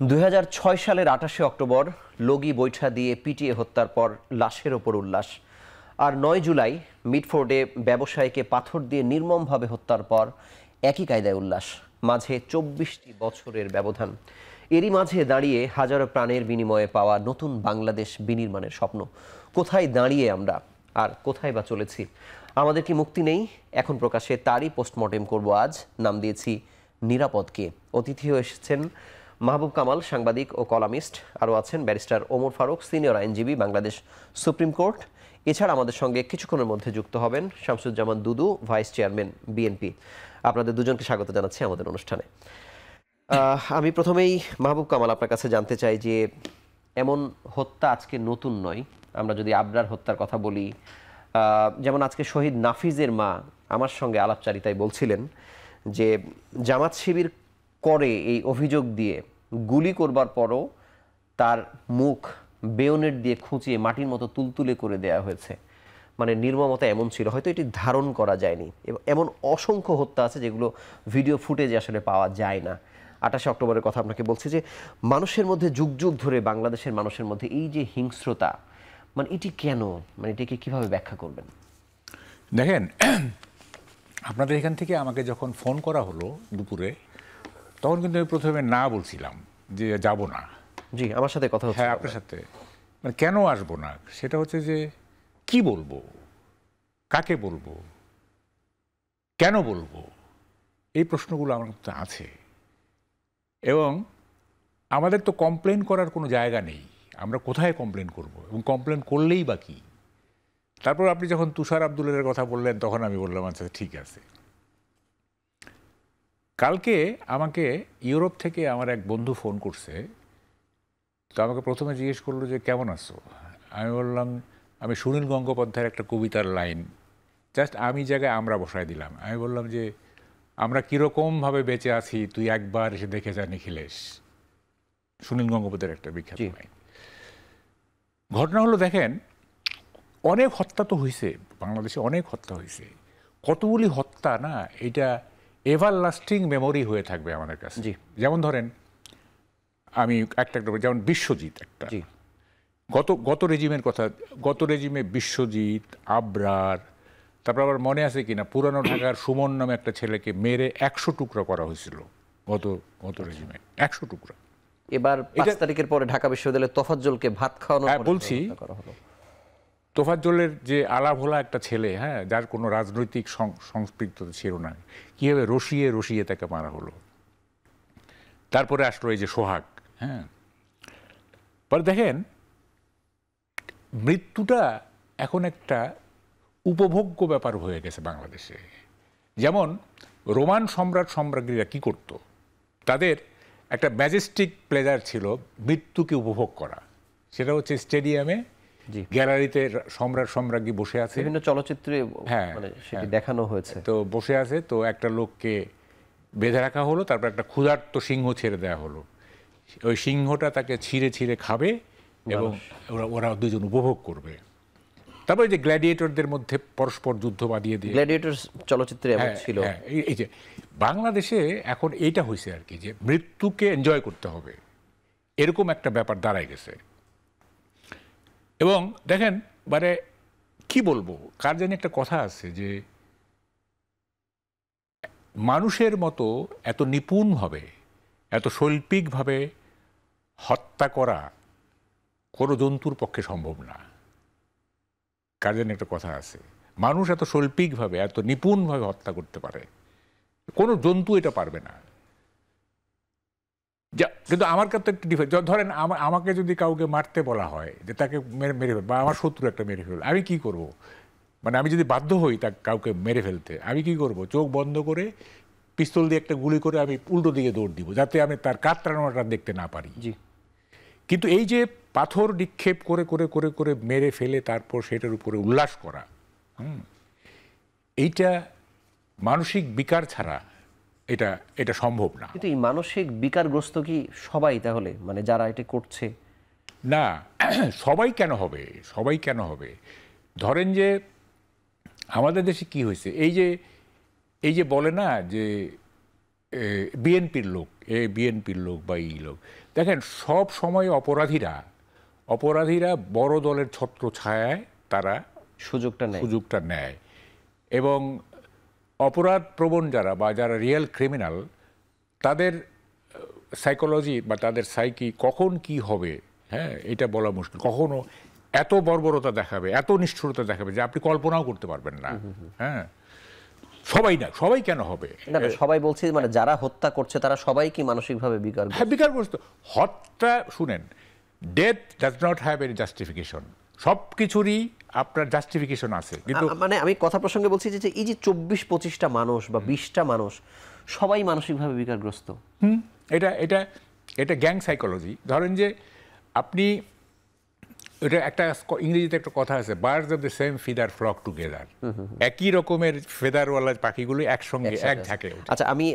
২০০৬ সালের ২৮শে অক্টোবর লগি বৈঠা দিয়ে পিটিয়ে হত্যার পর লাশের ওপর উল্লাস। আর ৯ জুলাই মিডফোর্ডে ব্যবসায়ীকে পাথর দিয়ে নির্মমভাবে হত্যার পর একই কায়দায় উল্লাস। মাঝে ২৪টি বছরের ব্যবধান। এরই মাঝে দাঁড়িয়ে হাজারো প্রাণের বিনিময়ে পাওয়া নতুন বাংলাদেশ বিনির্মাণের স্বপ্ন। কোথায় দাঁড়িয়ে আমরা, আর কোথায় বা চলেছি? আমাদের কি মুক্তি নেই? এখন প্রকাশে তারই পোস্টমর্টেম করব আজ। নাম দিয়েছি নিরাপদ কে। অতিথিও এসেছেন মাহবুব কামাল, সাংবাদিক ও কলামিস্ট। আরও আছেন ব্যারিস্টার ওমর ফারুক, সিনিয়র আইনজীবী, বাংলাদেশ সুপ্রিম কোর্ট। এছাড়া আমাদের সঙ্গে কিছুক্ষণের মধ্যে যুক্ত হবেন শামসুজ্জামান দুদু, ভাইস চেয়ারম্যান বিএনপি। আপনাদের দুজনকে স্বাগত জানাচ্ছি আমাদের অনুষ্ঠানে। আমি প্রথমেই মাহবুব কামাল আপনার কাছে জানতে চাই যে এমন হত্যা আজকে নতুন নয়। আমরা যদি আবরার হত্যার কথা বলি, যেমন আজকে শহীদ নাফিজের মা আমার সঙ্গে আলাপচারিতায় বলছিলেন যে জামাত শিবির করে এই অভিযোগ দিয়ে গুলি করবার পরও তার মুখ বেয়নেট দিয়ে খুঁচিয়ে মাটির মতো তুলতুলে করে দেয়া হয়েছে। মানে নির্মমতা এমন ছিল, হয়তো এটি ধারণ করা যায়নি। এমন অসংখ্য হত্যা আছে যেগুলো ভিডিও ফুটেজে আসলে পাওয়া যায় না। ২৮শে অক্টোবরের কথা আপনাকে বলছি যে মানুষের মধ্যে যুগ যুগ ধরে বাংলাদেশের মানুষের মধ্যে এই যে হিংস্রতা, মানে এটি কেন, মানে এটিকে কিভাবে ব্যাখ্যা করবেন? দেখেন, আপনাদের এখান থেকে আমাকে যখন ফোন করা হলো দুপুরে, তখন কিন্তু আমি প্রথমে না বলছিলাম যে যাব না। জি, আমার সাথে কথা হচ্ছে। হ্যাঁ, আপনার সাথে। মানে কেন আসবো না, সেটা হচ্ছে যে কি বলবো, কাকে বলবো, কেন বলবো, এই প্রশ্নগুলো আমার মধ্যে আছে। এবং আমাদের তো কমপ্লেন করার কোনো জায়গা নেই। আমরা কোথায় কমপ্লেন করব, এবং কমপ্লেন করলেই বা কি? তারপর আপনি যখন তুষার আব্দুলের কথা বললেন, তখন আমি বললাম আচ্ছা ঠিক আছে। কালকে আমাকে ইউরোপ থেকে আমার এক বন্ধু ফোন করছে। তো আমাকে প্রথমে জিজ্ঞেস করলো যে কেমন আছো। আমি বললাম, আমি সুনীল গঙ্গোপাধ্যায়ের একটা কবিতার লাইন জাস্ট আমি জায়গায় আমরা বসায় দিলাম। আমি বললাম যে আমরা কীরকমভাবে বেঁচে আছি তুই একবার এসে দেখে যা নিখিলেশ, সুনীল গঙ্গোপাধ্যায়ের একটা বিখ্যাত লাইন। ঘটনা হলো, দেখেন, অনেক হত্যা তো হয়েছে বাংলাদেশে, অনেক হত্যা হয়েছে। কতগুলি হত্যা না, এটা এভার লাস্টিং মেমোরি হয়ে থাকবে আমাদের কাছে। যেমন ধরেন, আমি একটা যেমন বিশ্বজিৎ, একটা গত রেজিমের কথা, গত রেজিমে বিশ্বজিৎ, আবরার, তারপর আবার মনে আছে কিনা পুরানো ঢাকার সুমন নামে একটা ছেলেকে মেরে ১০০ টুকরা করা হয়েছিল গত রেজিমে, ১০০ টুকরা। এবার ৫ তারিখের পরে ঢাকা বিশ্ববিদ্যালয়ে তোফাজ্জলকে ভাত খাওয়ানো, বলছি তোফাজ্জলের যে আলাভোলা একটা ছেলে, হ্যাঁ, যার কোনো রাজনৈতিক সংস্পৃক্ততা ছিল না, কীভাবে রসিয়ে রসিয়ে তাকে মারা হলো। তারপরে আসলো এই যে সোহাগ। হ্যাঁ, পরে দেখেন, মৃত্যুটা এখন একটা উপভোগ্য ব্যাপার হয়ে গেছে বাংলাদেশে। যেমন রোমান সম্রাজ্ঞীরা কি করত, তাদের একটা ম্যাজেস্টিক প্লেজার ছিল মৃত্যুকে উপভোগ করা। সেটা হচ্ছে স্টেডিয়ামে, গ্যালারিতে সম্রাজ্ঞী বসে আছে, বিভিন্ন চলচ্চিত্রে দেখানো হয়েছে, তো বসে আছে, তো একটা লোককে বেঁধে রাখা হলো, তারপর একটা ক্ষুধার্ত সিংহ ছেড়ে দেওয়া হলো। ওই সিংহটা তাকে ছিঁড়ে ছিঁড়ে খাবে এবং ওরা দুজন উপভোগ করবে। তারপরে যে গ্ল্যাডিয়েটরদের মধ্যে পরস্পর যুদ্ধ বাঁধিয়ে দিয়ে, গ্ল্যাডিয়েটর চলচ্চিত্রে ছিল। এই যে বাংলাদেশে এখন এইটা হয়েছে আর কি, যে মৃত্যুকে এনজয় করতে হবে, এরকম একটা ব্যাপার দাঁড়ায় গেছে। এবং দেখেন, মানে কি বলবো, কার জানি একটা কথা আছে যে মানুষের মতো এত নিপুণভাবে, এত শৈল্পিকভাবে হত্যা করা কোনো জন্তুর পক্ষে সম্ভব না। কার জানি একটা কথা আছে, মানুষ এত শৈল্পিকভাবে, এত নিপুণভাবে হত্যা করতে পারে, কোনো জন্তু এটা পারবে না। কিন্তু আমার কাছে একটা ডিফারেন্স, ধরেন আমাকে যদি কাউকে মারতে বলা হয়, যে তাকে মেরে ফেল, বা আমার শত্রু একটা মেরে ফেল, আমি কি করব? মানে আমি যদি বাধ্য হই তাকে কাউকে মেরে ফেলতে, আমি কি করব? চোখ বন্ধ করে পিস্তল দিয়ে একটা গুলি করে আমি উল্টো দিকে দৌড় দিব, যাতে আমি তার কাতরানোটা দেখতে না পারি। কিন্তু এই যে পাথর নিক্ষেপ করে করে করে করে মেরে ফেলে তারপর সেটার উপরে উল্লাস করা, এইটা মানসিক বিকার ছাড়া এটা সম্ভব না। কিন্তু এই মানসিক বিকারগ্রস্ত কি সবাই তাহলে, মানে যারা এটা করছে? না, সবাই কেন হবে, সবাই কেন হবে? ধরেন যে আমাদের দেশে কি হয়েছে, এই যে বলে না যে বিএনপির লোক, বিএনপির লোক বা এই লোক। দেখেন, সব সময় অপরাধীরা বড় দলের ছত্র ছায়ায় তারা সুযোগটা নেয়, এবং অপরাধ প্রবণ যারা বা যারা রিয়েল ক্রিমিনাল, তাদের সাইকোলজি বা তাদের সাইকি কখন কি হবে, হ্যাঁ, এটা বলা মুশকিল। কখনো এত বর্বরতা দেখাবে, এত নিষ্ঠুরতা দেখাবে যে আপনি কল্পনাও করতে পারবেন না। হ্যাঁ, সবাই কেন হবে? সবাই বলছে মানে যারা হত্যা করছে তারা সবাই কি মানসিকভাবে বিকারগ্রস্ত? হ্যাঁ, বিকারগ্রস্ত। হত্যা, শুনেন, death does not have any justification. সব কিছুরই আপনার জাস্টিফিকেশন আছে, কিন্তু মানে আমি কথা প্রসঙ্গে বলছি যে এই যে 24-25টা মানুষ বা 20টা মানুষ সবাই মানসিকভাবে বিকারগ্রস্ত। এটা গ্যাং সাইকোলজি। ধরেন যে আপনি, এটা একটা ইংরেজিতে একটা কথা আছে, birds of the same feather flock together. একই রকমের ফেদারওয়ালা পাখিগুলো একসঙ্গে এক ঝাঁকে। আচ্ছা, আমি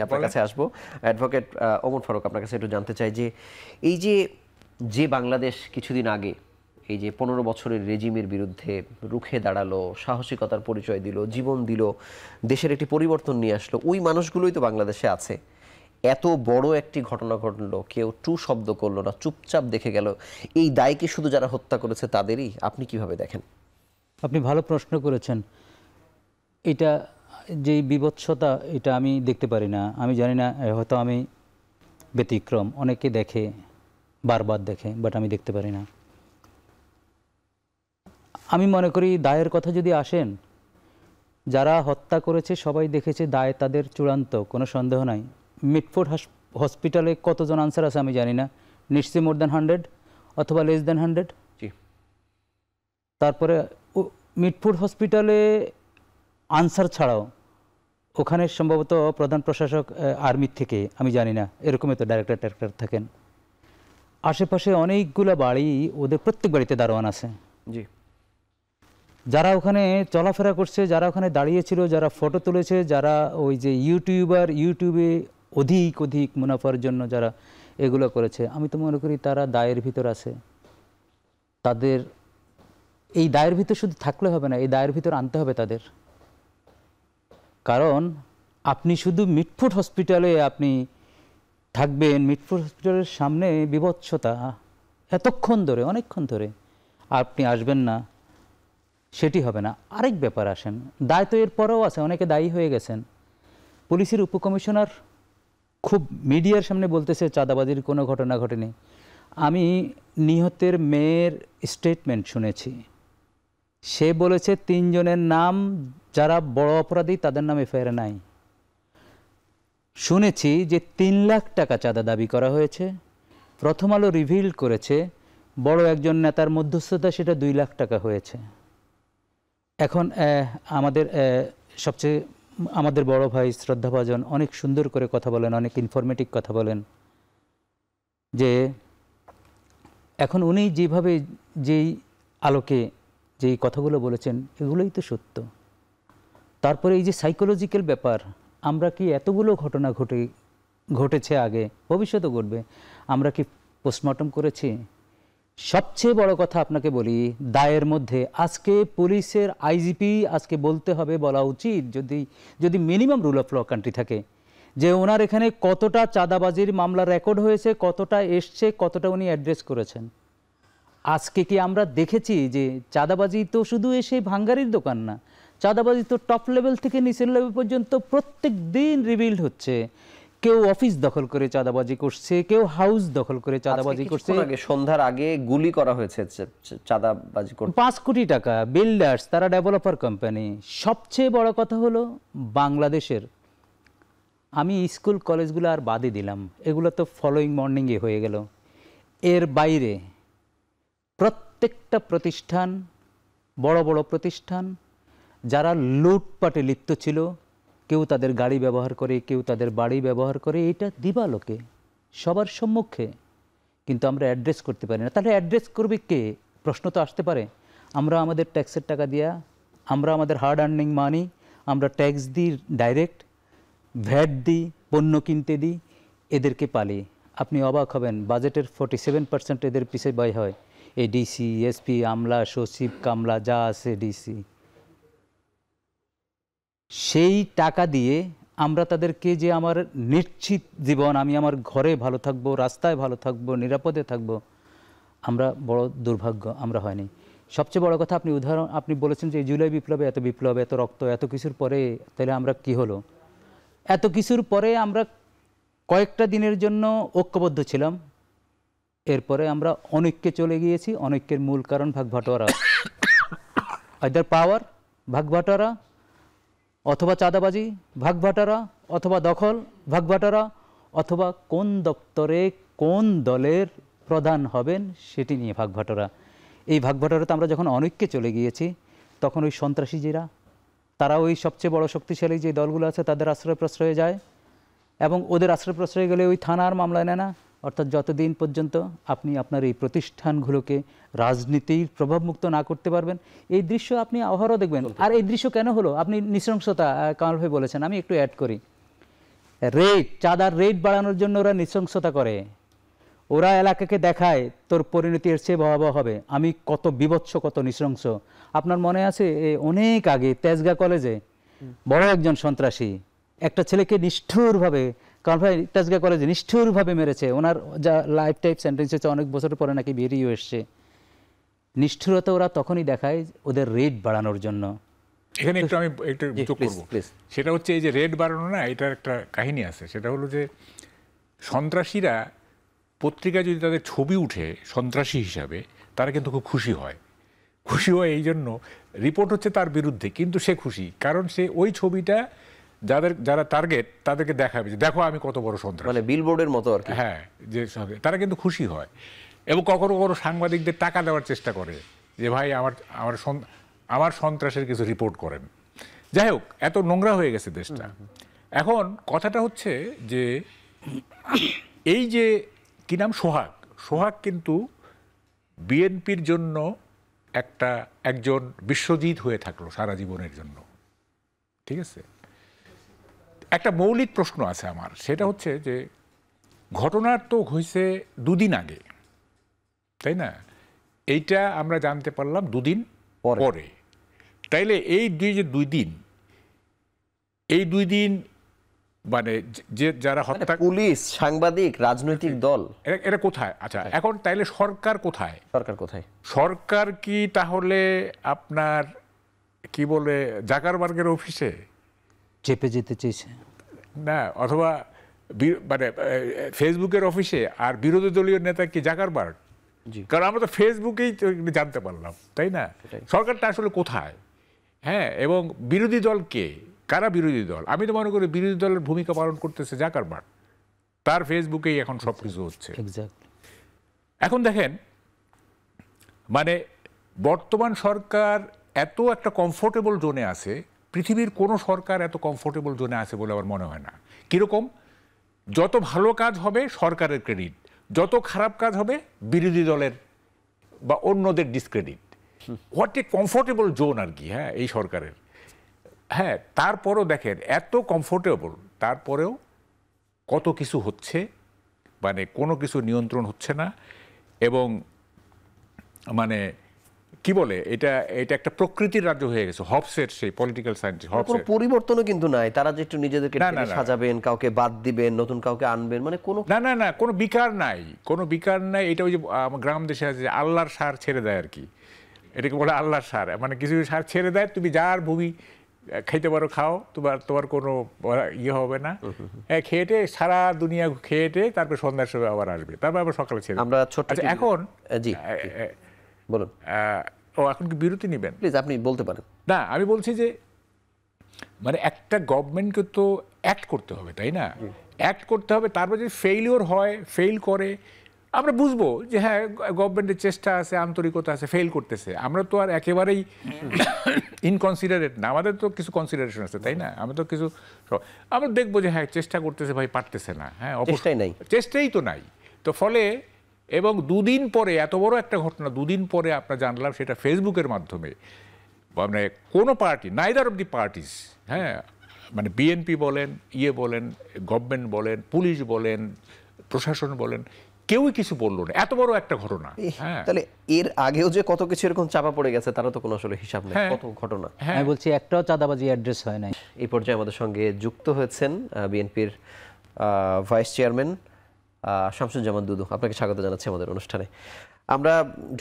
আপনার কাছে আসবো। অ্যাডভোকেট ওমর ফারুক, আপনার কাছে একটু জানতে চাই যে এই যে বাংলাদেশ কিছুদিন আগে এই যে 15 বছরের রেজিমের বিরুদ্ধে রুখে দাঁড়ালো, সাহসিকতার পরিচয় দিল, জীবন দিল, দেশের একটি পরিবর্তন নিয়ে আসলো, ওই মানুষগুলোই তো বাংলাদেশে আছে। এত বড় একটি ঘটনা ঘটলো, কেউ টু শব্দ করলো না, চুপচাপ দেখে গেল। এই দায় কি শুধু যারা হত্যা করেছে তাদেরই? আপনি কিভাবে দেখেন? আপনি ভালো প্রশ্ন করেছেন। এটা যেই বিভৎসতা, এটা আমি দেখতে পারি না। আমি জানি না, হয়তো আমি ব্যতিক্রম, অনেকে দেখে, বারবার দেখে, বাট আমি দেখতে পারি না। আমি মনে করি দায়ের কথা যদি আসেন, যারা হত্যা করেছে সবাই দেখেছে, দায় তাদের চূড়ান্ত, কোনো সন্দেহ নাই। মিটফোর্ড হসপিটালে কতজন আনসার আছে আমি জানি না, নিশ্চয়ই মোর দ্যান 100 অথবা লেস দ্যান 100। তারপরে মিটফোর্ড হসপিটালে আনসার ছাড়াও ওখানে সম্ভবত প্রধান প্রশাসক আর্মির থেকে, আমি জানি না, এরকমই তো ডাইরেক্টর থাকেন। আশেপাশে অনেকগুলো বাড়ি, ওদের প্রত্যেক বাড়িতে দারোয়ান আছে। জি, যারা ওখানে চলাফেরা করছে, যারা ওখানে দাঁড়িয়েছিল, যারা ফটো তুলেছে, যারা ওই যে ইউটিউবে অধিক মুনাফার জন্য যারা এগুলো করেছে, আমি তো মনে করি তারা দায়ের ভিতর আছে। তাদের এই দায়ের ভিতর শুধু থাকলে হবে না, এই দায়ের ভিতর আনতে হবে তাদের। কারণ আপনি শুধু মিটফোর্ড হসপিটালে আপনি থাকবেন, মিটফোর্ড হসপিটালের সামনে বিভৎসতা এতক্ষণ ধরে, অনেকক্ষণ ধরে আপনি আসবেন না, সেটি হবে না। আরেক ব্যাপার আসেন, দায় তো এর পরেও আছে, অনেকে দায়ী হয়ে গেছেন। পুলিশের উপকমিশনার খুব মিডিয়ার সামনে বলতেছে চাঁদাবাজির কোনো ঘটনা ঘটেনি। আমি নিহতের মেয়ের স্টেটমেন্ট শুনেছি, সে বলেছে 3 জনের নাম যারা বড় অপরাধী তাদের নাম এফআইআর নাই। শুনেছি যে 3 লাখ টাকা চাঁদা দাবি করা হয়েছে। প্রথম আলো রিভিল করেছে বড় একজন নেতার মধ্যস্থতা সেটা 2 লাখ টাকা হয়েছে। এখন আমাদের বড় ভাই শ্রদ্ধাভাজন অনেক সুন্দর করে কথা বলেন, অনেক ইনফরমেটিভ কথা বলেন, যে এখন উনি যেভাবে যেই আলোকে যেই কথাগুলো বলেছেন এগুলোই তো সত্য। তারপরে এই যে সাইকোলজিক্যাল ব্যাপার, আমরা কি এতগুলো ঘটনা ঘটেছে আগে, ভবিষ্যতে ঘটবে, আমরা কি পোস্টমর্টম করেছি? সবচেয়ে বড় কথা আপনাকে বলি, দায়ের মধ্যে আজকে পুলিশের আইজিপি আজকে বলতে হবে, বলা উচিত, যদি minimum rule of law country থাকে, যে ওনার এখানে কতটা চাঁদাবাজির মামলা রেকর্ড হয়েছে, কতটা এসছে, কতটা উনি অ্যাড্রেস করেছেন। আজকে কি আমরা দেখেছি যে চাঁদাবাজি তো শুধু এসে ভাঙ্গারির দোকান না, চাঁদাবাজি তো টপ লেভেল থেকে নিচের লেভেল পর্যন্ত প্রত্যেক দিন রিভিল্ড হচ্ছে। কেউ অফিস দখল করে চাঁদাবাজি করছে, কেউ হাউস দখল করে চাঁদাবাজি করছে। সন্ধ্যার আগে গুলি করা হয়েছে চাঁদাবাজি করতে। 5 কোটি টাকা বিল্ডার্স, তারা ডেভেলপার কোম্পানি। সবচেয়ে বড় কথা হলো বাংলাদেশের, আমি স্কুল কলেজগুলো আর বাদই দিলাম, এগুলো তো ফলোয়িং মর্নিংয়ে হয়ে গেল। এর বাইরে প্রত্যেকটা প্রতিষ্ঠান, বড় বড় প্রতিষ্ঠান, যারা লুটপাটে লিপ্ত ছিল, কেউ তাদের গাড়ি ব্যবহার করে, কেউ তাদের বাড়ি ব্যবহার করে, এটা দিবালোকে সবার সম্মুখে, কিন্তু আমরা অ্যাড্রেস করতে পারি না। তাহলে অ্যাড্রেস করবে কে? প্রশ্ন তো আসতে পারে। আমরা আমাদের ট্যাক্সের টাকা দিয়া, আমরা আমাদের হার্ড আর্নিং মানি, আমরা ট্যাক্স দিই, ডাইরেক্ট ভ্যাট দিই, পণ্য কিনতে দিই, এদেরকে পালি। আপনি অবাক হবেন, বাজেটের 47% এদের পিছে ব্যয় হয়। এই ডিসি, এসপি, আমলা, সচিব, কামলা যা আছে, ডিসি, সেই টাকা দিয়ে আমরা তাদেরকে যে আমার নিশ্চিত জীবন, আমি আমার ঘরে ভালো থাকবো, রাস্তায় ভালো থাকবো, নিরাপদে থাকবো, আমরা বড় দুর্ভাগ্য আমরা হয়নি। সবচেয়ে বড় কথা আপনি বলেছেন যে জুলাই বিপ্লবে এত বিপ্লব, এত রক্ত, এত কিছুর পরে তাহলে আমরা কি হলো? এত কিছুর পরে আমরা কয়েকটা দিনের জন্য ঐক্যবদ্ধ ছিলাম, এরপরে আমরা অনৈক্যে চলে গিয়েছি। অনৈক্যের মূল কারণ ভাগবাটোয়ারা, আইদার পাওয়ার ভাগবাটোয়ারা, অথবা চাঁদাবাজি ভাগবাটোয়ারা, অথবা দখল ভাগবাটোয়ারা, অথবা কোন দপ্তরে কোন দলের প্রধান হবেন সেটি নিয়ে ভাগবাটোয়ারা। এই ভাগবাটোয়ারাতে আমরা যখন অনৈক্যে চলে গিয়েছি, তখন ওই সন্ত্রাসীরা তারা ওই সবচেয়ে বড় শক্তিশালী যে দলগুলো আছে তাদের আশ্রয় প্রশ্রয়ে যায়, এবং ওদের আশ্রয় প্রশ্রয়ে গেলে ওই থানার মামলা নেয় না। অর্থাৎ যতদিন পর্যন্ত আপনি আপনার এই প্রতিষ্ঠানগুলোকে রাজনীতির প্রভাবমুক্ত না করতে পারবেন, এই দৃশ্য আপনি আবারও দেখবেন। আর এই দৃশ্য কেন হলো? আপনি নৃশংসতা কামাল ভাই বলেছেন, আমি একটু অ্যাড করি। রেট, চাঁদার রেট বাড়ানোর জন্য ওরা নৃশংসতা করে। ওরা এলাকাকে দেখায় তোর পরিণতি এর চেয়ে ভয়াবহ হবে, আমি কত বিভৎস, কত নৃশংস। আপনার মনে আছে অনেক আগে তেজগাঁ কলেজে বড় একজন সন্ত্রাসী একটা ছেলেকে নিষ্ঠুরভাবে, কারণ ভাই তেজগাঁ কলেজে নিষ্ঠুরভাবে মেরেছে। ওনার যা লাইফ টাইপ সেন্টেন্স হচ্ছে, অনেক বছরের পরে নাকি বেরিয়ে এসছে। নিষ্ঠুরতা ওরা তখনই দেখায় ওদের রেট বাড়ানোর জন্য। এখানে একটু আমি একটু যোগ করব, সেটা হচ্ছে এই যে রেট বাড়ানো না, এটার একটা কাহিনী আছে। সেটা হলো যে সন্ত্রাসীরা পত্রিকায় যদি তাদের ছবি উঠে সন্ত্রাসী হিসাবে, তারা কিন্তু খুব খুশি হয়। খুশি হয় এই জন্য, রিপোর্ট হচ্ছে তার বিরুদ্ধে, কিন্তু সে খুশি, কারণ সে ওই ছবিটা যারা টার্গেট তাদেরকে দেখাবে যে দেখো আমি কত বড় সন্ত্রাসী, মানে বিলবোর্ডের মতো আর কি। হ্যাঁ, যে তারা কিন্তু খুশি হয়। এবং কখনো কখনো সাংবাদিকদের টাকা দেওয়ার চেষ্টা করে যে ভাই আমার সন্ত্রাসের কিছু রিপোর্ট করেন। যাই হোক, এত নোংরা হয়ে গেছে দেশটা। এখন কথাটা হচ্ছে যে এই যে কি নাম, সোহাগ কিন্তু বিএনপির জন্য একজন বিশ্বজিৎ হয়ে থাকলো সারা জীবনের জন্য। ঠিক আছে, একটা মৌলিক প্রশ্ন আছে আমার, সেটা হচ্ছে যে ঘটনার তো হয়েছে দুদিন আগে, তাই না? এইটা আমরা জানতে পারলাম দুদিন পরে। তাইলে এই দুই দিন মানে যে যারা হত্যা, পুলিশ, সাংবাদিক, রাজনৈতিক দল, এরা কোথায়? আচ্ছা, এখন তাইলে সরকার কোথায়? সরকার কি তাহলে আপনার কি বলে জাকারবার্গের অফিসে চেপে যেতে চেয়েছে না, অথবা মানে ফেসবুকের অফিসে? আর বিরোধী দলীয় নেতা কি জাকারবার্গ? কারণ আমরা তো ফেসবুকেই জানতে পারলাম, তাই না? সরকারটা আসলে কোথায়? হ্যাঁ, এবং বিরোধী দল কে? কারা বিরোধী দল? আমি তো মনে করি বিরোধী দলের ভূমিকা পালন করতেছে জাকারবার্গ, তার ফেসবুকেই এখন সবকিছু হচ্ছে। এখন দেখেন, মানে বর্তমান সরকার এত একটা কমফোর্টেবল জোনে আছে, পৃথিবীর কোনো সরকার এত কমফোর্টেবল জোনে আছে বলে আমার মনে হয় না। কিরকম? যত ভালো কাজ হবে সরকারের ক্রেডিট, যত খারাপ কাজ হবে বিরোধী দলের বা অন্যদের discredit. What a comfortable zone আর কি, হ্যাঁ, এই সরকারের। হ্যাঁ, তারপরেও দেখেন এত কমফোর্টেবল, তারপরেও কত কিছু হচ্ছে, মানে কোনো কিছু নিয়ন্ত্রণ হচ্ছে না। এবং মানে কি বলে, এটা একটা প্রকৃতির রাজ্য হয়ে গেছে। হবসের সেই পলিটিক্যাল সায়েন্টিস্ট, কোনো পরিবর্তনও কিন্তু নাই। তারা যে একটু নিজেদেরকে সাজাবেন, কাউকে বাদ দিবেন, নতুন কাউকে আনবেন, মানে কোনো না কোনো বিকার নাই। এটা ওই যে গ্রাম দেশে আছে আল্লাহর সার ছেড়ে দেয় আর কি, এটাকে বলে আল্লাহর সার। মানে কিছু সার ছেড়ে দেয়, তুমি যার ভূমি খাইতে পারো খাও, তোমার কোনো ইয়ে হবে না। খেয়েটে সারা দুনিয়া খেয়েটে তারপর সন্ধ্যার সময় আবার আসবে, তারপর আবার সকালে ছেড়ে। আমরা এখন বলুন, এখন কি বিরতি নেবেন? প্লিজ আপনি বলতে পারেন। না, আমি বলছি যে মানে একটা গভর্নমেন্টকে তো অ্যাক্ট করতে হবে, তাই না? অ্যাক্ট করতে হবে, তারপর যদি ফেইলিওর হয়, ফেইল করে, আমরা বুঝবো যে হ্যাঁ গভর্নমেন্টের চেষ্টা আছে, আন্তরিকতা আছে, ফেইল করতেছে। আমরা তো আর একেবারেই ইনকনসিডারেট না, আমাদের তো কিছু কনসিডারেশন আছে, তাই না? আমরা তো কিছু আমরা দেখবো যে হ্যাঁ চেষ্টা করতেছে, ভাই পারতেছে না, হ্যাঁ চেষ্টাই তো নাই। তো ফলে এবং দুদিন পরে এত বড় একটা ঘটনা, দুদিন পরে আমরা জানলাম সেটা ফেসবুকের মাধ্যমে। মানে কোনো party, neither of the parties, হ্যাঁ, মানে বিএনপি বলেন, বলেন, গভর্নমেন্ট বলেন, পুলিশ বলেন, প্রশাসন বলেন, কেউই কিছু বললো না, এত বড় একটা ঘটনা। হ্যাঁ, তাহলে এর আগেও যে কত কিছু এরকম চাপা পড়ে গেছে তারা তো কোনো আসলে হিসাব নেই, হ্যাঁ। কত ঘটনা। আমি বলছি একটাও চাঁদাবাজি অ্যাড্রেস হয় নাই। এই পর্যায়ে আমাদের সঙ্গে যুক্ত হয়েছেন বিএনপির ভাইস চেয়ারম্যান শামসুজ্জামান দুদু। আপনাকে স্বাগত জানাচ্ছি আমাদের অনুষ্ঠানে। আমরা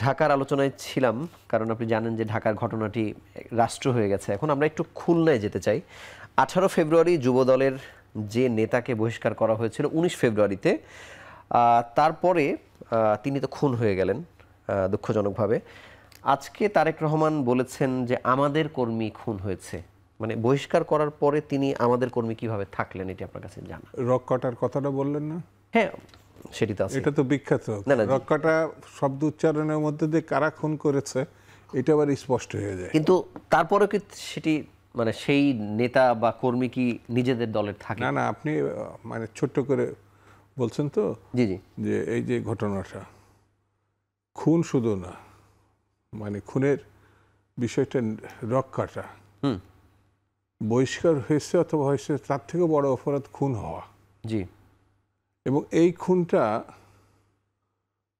ঢাকার আলোচনায় ছিলাম, কারণ আপনি জানেন যে ঢাকার ঘটনাটি রাষ্ট্র হয়ে গেছে। এখন আমরা একটু খুলনায় যেতে চাই। 18 ফেব্রুয়ারি যুবদলের যে নেতাকে বহিষ্কার করা হয়েছিল 19 ফেব্রুয়ারিতে, তারপরে তিনি তো খুন হয়ে গেলেন দুঃখজনকভাবে। আজকে তারেক রহমান বলেছেন যে আমাদের কর্মী খুন হয়েছে। মানে বহিষ্কার করার পরে তিনি আমাদের কর্মী কিভাবে থাকলেন, এটি আপনার কাছে জানা? রক কাটার কথাটা বললেন না? হ্যাঁ, সেটি তো আছে। এটা তো বিখ্যাত। না, না, রক কাটা শব্দ উচ্চারণের মধ্যে দিয়ে কারা খুন করেছে এটা আবার স্পষ্ট হয়ে যায়। কিন্তু তারপরে কি সেটি মানে সেই নেতা বা কর্মী কি নিজেদের দলের থাকে? না না, আপনি মানে ছোট্ট করে বলছেন তো, জি জি, যে এই যে ঘটনাটা খুন শুধু না, মানে খুনের বিষয়টা রক কাটা বহিষ্কার হয়েছে অথবা হয়েছে, তার থেকেও বড় অপরাধ খুন হওয়া। জি, এবং এই খুনটা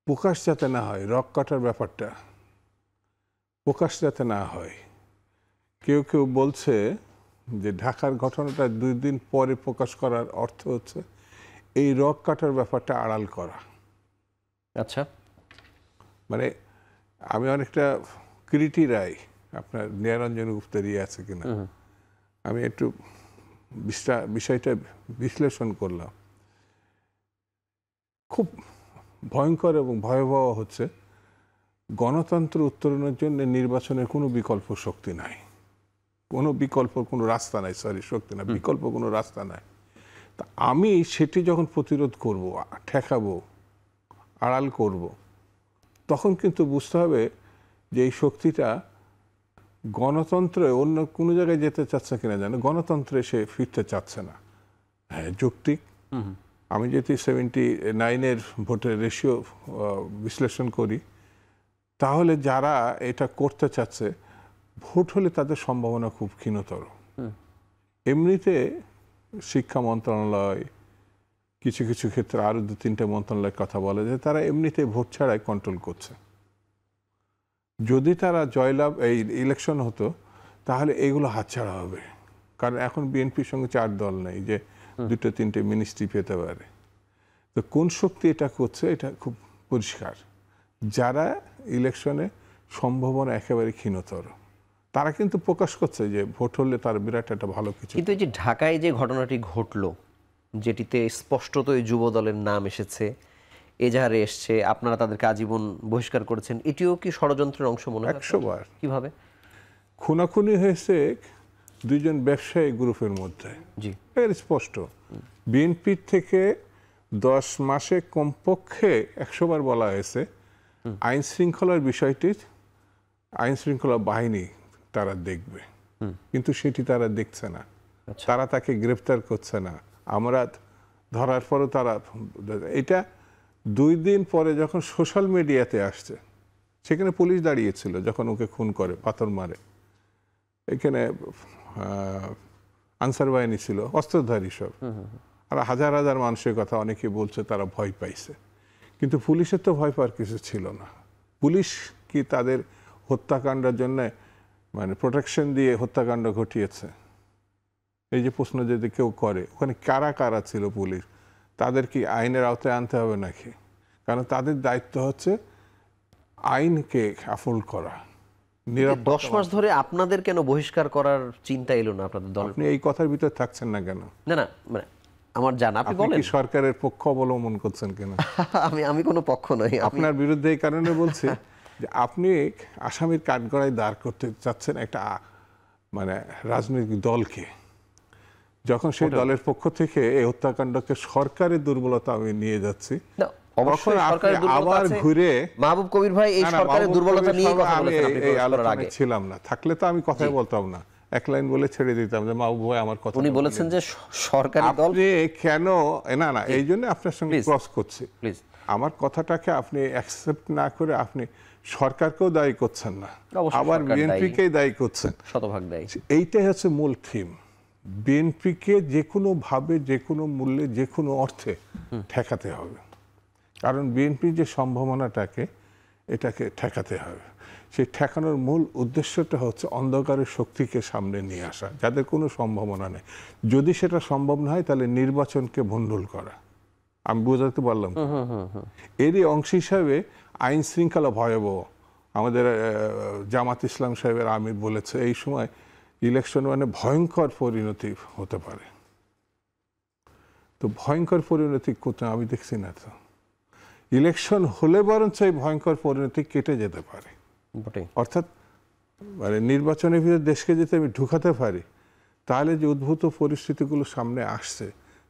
প্রকাশ যাতে না হয়, রক কাটার ব্যাপারটা প্রকাশ যাতে না হয়। কেউ কেউ বলছে যে ঢাকার ঘটনাটা 2 দিন পরে প্রকাশ করার অর্থ হচ্ছে এই রক কাটার ব্যাপারটা আড়াল করা। আচ্ছা, মানে আমি অনেকটা কৃতি রায়, আপনার নিরঞ্জন গুপ্তের আছে কিনা, আমি একটু বিষয়টা বিশ্লেষণ করলাম। খুব ভয়ঙ্কর এবং ভয়াবহ হচ্ছে গণতন্ত্র উত্তরণের জন্য নির্বাচনের কোনো বিকল্প শক্তি নাই, কোনো বিকল্প কোনো রাস্তা নাই, শক্তি না, বিকল্প কোনো রাস্তা নাই। তা আমি সেটি যখন প্রতিরোধ করব, ঠেকাবো, আড়াল করব, তখন কিন্তু বুঝতে হবে যে এই শক্তিটা গণতন্ত্রে অন্য কোনো জায়গায় যেতে চাচ্ছে কিনা জানে, গণতন্ত্রে সে ফিরতে চাচ্ছে না। হ্যাঁ, যৌক্তিক। আমি যদি 79-এর ভোটের রেশিও বিশ্লেষণ করি, তাহলে যারা এটা করতে চাচ্ছে ভোট হলে তাদের সম্ভাবনা খুব ক্ষীণতর। এমনিতে শিক্ষা মন্ত্রণালয়, কিছু কিছু ক্ষেত্রে আরও 2-3টে মন্ত্রণালয়ের কথা বলে যে তারা এমনিতে ভোট ছাড়াই কন্ট্রোল করছে। যদি তারা জয়লাভ এই ইলেকশন হতো তাহলে এগুলো হাতছাড়া হবে, কারণ এখন বিএনপির সঙ্গে 4 দল নেই যে 2-3টে মিনিস্ট্রি পেতে পারে। তো কোন শক্তি এটা করছে এটা খুব পরিষ্কার। যারা ইলেকশনে সম্ভাবনা একেবারে ক্ষীণতর, তারা কিন্তু প্রকাশ করছে যে ভোট হলে তার বিরাট একটা ভালো কিছু। কিন্তু এই যে ঢাকায় যে ঘটনাটি ঘটলো, যেটিতে স্পষ্টত এই যুব দলের নাম এসেছে, এজাহারে এসছে, আপনারা তাদেরকে আজীবন বহিষ্কার করেছেন, এটিও কি ষড়যন্ত্রের অংশ মনে হয়? 100 বার। কিভাবে? খুনাখুনি হয়েছে 2 জন ব্যবসায়ী গ্রুপের মধ্যে, জি, এটা স্পষ্ট। বিএনপির থেকে 10 মাসে কমপক্ষে 100 বার বলা হয়েছে আইন শৃঙ্খলার বিষয়টি আইন শৃঙ্খলা বাহিনী তারা দেখবে, কিন্তু সেটি তারা দেখছে না। তারা তাকে গ্রেফতার করছে না। আমরা ধরার পরও তারা, এটা 2 দিন পরে যখন সোশ্যাল মিডিয়াতে আসছে, সেখানে পুলিশ দাঁড়িয়েছিল যখন ওকে খুন করে, পাথর মারে। এখানে আনসার বাহিনী ছিল, অস্ত্রধারী সব, আর হাজার হাজার মানুষের কথা অনেকে বলছে তারা ভয় পাইছে, কিন্তু পুলিশের তো ভয় পাওয়ার কিছু ছিল না। পুলিশ কি তাদের হত্যাকাণ্ডের জন্য মানে প্রোটেকশন দিয়ে হত্যাকাণ্ড ঘটিয়েছে? এই যে প্রশ্ন যদি কেউ করে, ওখানে কারা কারা ছিল পুলিশ, তাদের কি আইনের আওতায় আনতে হবে নাকি? কারণ তাদের দায়িত্ব হচ্ছে আইনকে আফল করা। 10 মাস ধরে আপনাদের কেন বহিষ্কার করার চিন্তা এলো না আপনাদের দল? আপনি এই কথার ভিতরে থাকছেন না কেন? না না, মানে আমার জানা, আপনি আপনি বলেন। কি সরকারের পক্ষ অবলম্বন করছেন কেন? আমি কোনো পক্ষ নই। আপনার বিরুদ্ধে এই কারণে বলছি যে আপনি আসামির কাঠগড়ায় দাঁড় করতে চাচ্ছেন একটা মানে রাজনৈতিক দলকে, যখন সেই দলের পক্ষ থেকে এই হত্যাকাণ্ডকে সরকারের দুর্বলতা আমি নিয়ে যাচ্ছি। না, অবশ্যই তখন সরকারের আপনি দুর্বলতা আবার আছে। ঘুরে, মাহবুব কবির ভাই এই না, না, সরকারের মাহবুব দুর্বলতা কবির নিয়ে সঙ্গে কথা আমি বলেছেন আপনি এই প্রবেশ করার আলোচনায় আগে। ছিলাম না, থাকলে তো আমি কথাই বলতাম না, এক লাইন বলে ছেড়ে দিতাম যে মাহবুব ভাই আমার কথা। উনি বলেছেন যে সরকারি দল। আপনি কেন, না না, এই জন্য আপনার সঙ্গে Please. ক্রস করছি। প্লিজ, আমার কথাটাকে আপনি অ্যাকসেপ্ট না করে আপনি সরকারকেও দায়ী করছেন না, অবশ্যই আবার সরকার বিএনপিকেই দায়ী করছেন। শতভাগ দায়ী। এইটাই হচ্ছে মূল থিম। বিএনপিকে যে কোনো ভাবে, যে কোনো মূল্যে, যে কোনো অর্থে ঠেকাতে হবে। কারণ বিএনপি যে সম্ভাবনাটাকে এটাকে ঠেকাতে হবে, সেই ঠেকানোর মূল উদ্দেশ্যটা হচ্ছে অন্ধকারের শক্তিকে সামনে নিয়ে আসা, যাদের কোনো সম্ভাবনা নেই। যদি সেটা সম্ভব না হয় তাহলে নির্বাচনকে ভণ্ডুল করা। আমি বোঝাতে পারলাম? এরই অংশ হিসাবে আইন শৃঙ্খলা ভয়াবহ। আমাদের জামাত ইসলাম সাহেবের আমির বলেছে এই সময় ইলেকশন মানে ভয়ঙ্কর পরিণতি হতে পারে। তো ভয়ঙ্কর পরিণতি কোথাও আমি দেখছি না। তো ইলেকশন হলে বরঞ্চ এই ভয়ঙ্কর পরিণতি কেটে যেতে পারে। অর্থাৎ মানে নির্বাচনের ভিতরে দেশকে যদি আমি ঢুকাতে পারি, তাহলে যে উদ্ভূত পরিস্থিতিগুলো সামনে আসছে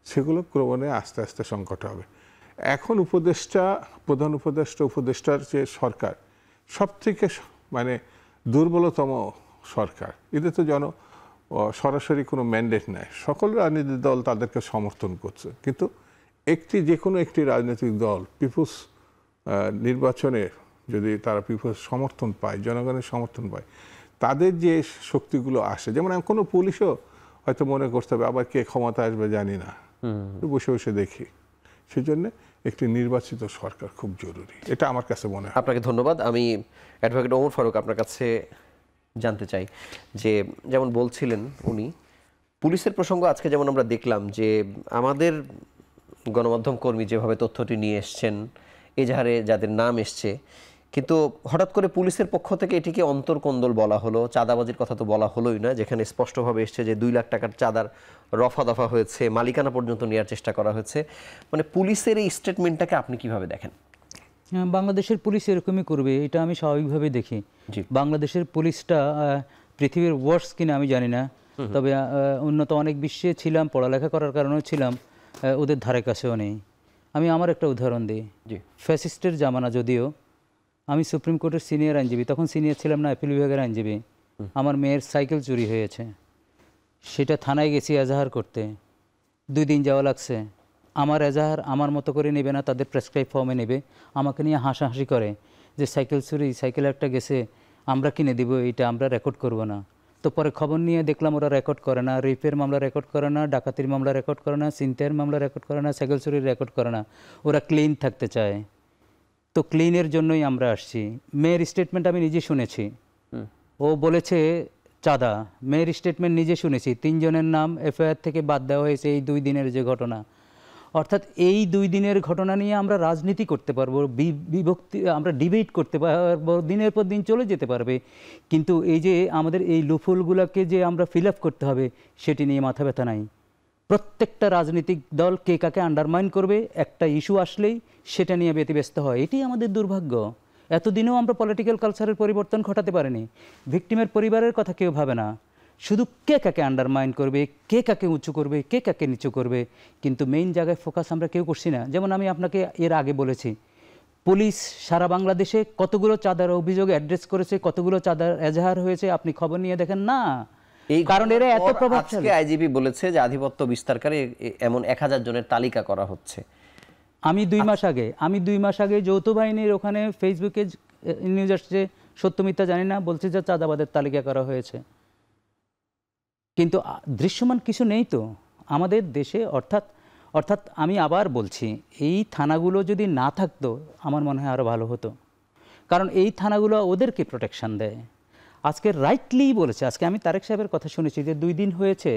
সেগুলো ক্রমে আস্তে আস্তে সংকট হবে। এখন উপদেষ্টা, প্রধান উপদেষ্টার যে সরকার সব থেকে মানে দুর্বলতম সরকার। এদের তো সরাসরি কোনো ম্যান্ডেট নেয়, সকল রাজনৈতিক দল তাদেরকে সমর্থন করছে, কিন্তু যে কোনো একটি রাজনৈতিক দল পিপুলস নির্বাচনে যদি তারা পিপুলস সমর্থন পায়, জনগণের সমর্থন পায়, তাদের যে শক্তিগুলো আসে, যেমন কোনো পুলিশও হয়তো মনে করতে হবে আবার কে ক্ষমতা আসবে জানি না, বসে বসে দেখি। সেজন্য একটি নির্বাচিত সরকার খুব জরুরি, এটা আমার কাছে মনে হয়। আপনাকে ধন্যবাদ। আমি অ্যাডভোকেট ওমর ফারুক আপনার কাছে জানতে চাই যে যেমন বলছিলেন উনি পুলিশের প্রসঙ্গ, আজকে যেমন আমরা দেখলাম যে আমাদের গণমাধ্যম কর্মী যেভাবে তথ্যটি নিয়ে এসছেন, এজাহারে যাদের নাম এসছে, কিন্তু হঠাৎ করে পুলিশের পক্ষ থেকে এটিকে অন্তর্কন্দল বলা হলো, চাঁদাবাজির কথা তো বলা হলোই না, যেখানে স্পষ্টভাবে এসছে যে 2 লাখ টাকার চাঁদার রফা দফা হয়েছে, মালিকানা পর্যন্ত নেওয়ার চেষ্টা করা হয়েছে। মানে পুলিশের এই স্টেটমেন্টটাকে আপনি কিভাবে দেখেন? বাংলাদেশের পুলিশ এরকমই করবে, এটা আমি স্বাভাবিকভাবে দেখি। বাংলাদেশের পুলিশটা পৃথিবীর ওয়ার্স কিনা আমি জানি না, তবে উন্নত অনেক বিশ্বে ছিলাম, পড়ালেখা করার কারণেও ছিলাম, ওদের ধারে কাছেও নেই। আমি আমার একটা উদাহরণ দিই। ফ্যাসিস্টের জামানা, যদিও আমি সুপ্রিম কোর্টের সিনিয়র আইনজীবী, তখন সিনিয়র ছিলাম না, আপিল বিভাগের আইনজীবী। আমার মেয়ের সাইকেল চুরি হয়েছে, সেটা থানায় গেছি এজাহার করতে, 2 দিন যাওয়া লাগছে। আমার এজাহার আমার মতো করে নেবে না, তাদের প্রেসক্রাইব ফর্মে নেবে, আমাকে নিয়ে হাসাহাসি করে যে সাইকেল চুরি, সাইকেল একটা গেছে, আমরা কিনে দিব, এটা আমরা রেকর্ড করব না। তো পরে খবর নিয়ে দেখলাম ওরা রেকর্ড করে না, রেপের মামলা রেকর্ড করে না, ডাকাতির মামলা রেকর্ড করে না, ছিনতাইয়ের মামলা রেকর্ড করে না, সাইকেল চুরির রেকর্ড করে না, ওরা ক্লিন থাকতে চায়। তো ক্লিনের জন্যই আমরা আসছি। মেয়ের স্টেটমেন্ট আমি নিজে শুনেছি, ও বলেছে চাঁদা, মেয়ের স্টেটমেন্ট নিজে শুনেছি। 3 জনের নাম এফআইআর থেকে বাদ দেওয়া হয়েছে এই 2 দিনের যে ঘটনা। অর্থাৎ এই 2 দিনের ঘটনা নিয়ে আমরা রাজনীতি করতে পারবো, বিভক্তি আমরা ডিবেট করতে পারবো, দিনের পর দিন চলে যেতে পারবে, কিন্তু এই যে আমাদের এই লুফুলগুলোকে যে আমরা ফিল আপ করতে হবে, সেটি নিয়ে মাথা ব্যথা নাই। প্রত্যেকটা রাজনৈতিক দল কে কাকে আন্ডারমাইন করবে, একটা ইস্যু আসলেই সেটা নিয়ে ব্যতিব্যস্ত হয়। এটি আমাদের দুর্ভাগ্য। এতদিনেও আমরা পলিটিক্যাল কালচারের পরিবর্তন ঘটাতে পারিনি। ভিকটিমের পরিবারের কথা কেউ ভাবে না, শুধু কে কাকে আন্ডারমাইন করবে, কে কাকে উঁচু করবে, কে কাকে নিচু করবে, কিন্তু মেইন জায়গায় ফোকাস আমরা কেউ করছি না। যেমন আমি আপনাকে এর আগে বলেছি, পুলিশ সারা বাংলাদেশে কতগুলো চাঁদার অভিযোগ অ্যাড্রেস করেছে, কতগুলো চাঁদার এজাহার হয়েছে, আপনি খবর নিয়ে দেখেন না। কারণ এরা এত প্রভাবশালী। আইজিপি বলেছে যে আধিপত্য বিস্তারকারী এমন 1000 জনের তালিকা করা হচ্ছে। আমি 2 মাস আগে যৌথ বাহিনীর ওখানে ফেসবুকে নিউজ আসছে, সত্য মিথ্যা জানি না, বলছে যে চাঁদাবাদের তালিকা করা হয়েছে, কিন্তু দৃশ্যমান কিছু নেই তো আমাদের দেশে। অর্থাৎ আমি আবার বলছি, এই থানাগুলো যদি না থাকতো আমার মনে হয় আরও ভালো হতো, কারণ এই থানাগুলো ওদেরকে প্রোটেকশন দেয়। আজকে রাইটলি বলেছে, আজকে আমি তারেক সাহেবের কথা শুনেছি যে 2 দিন হয়েছে,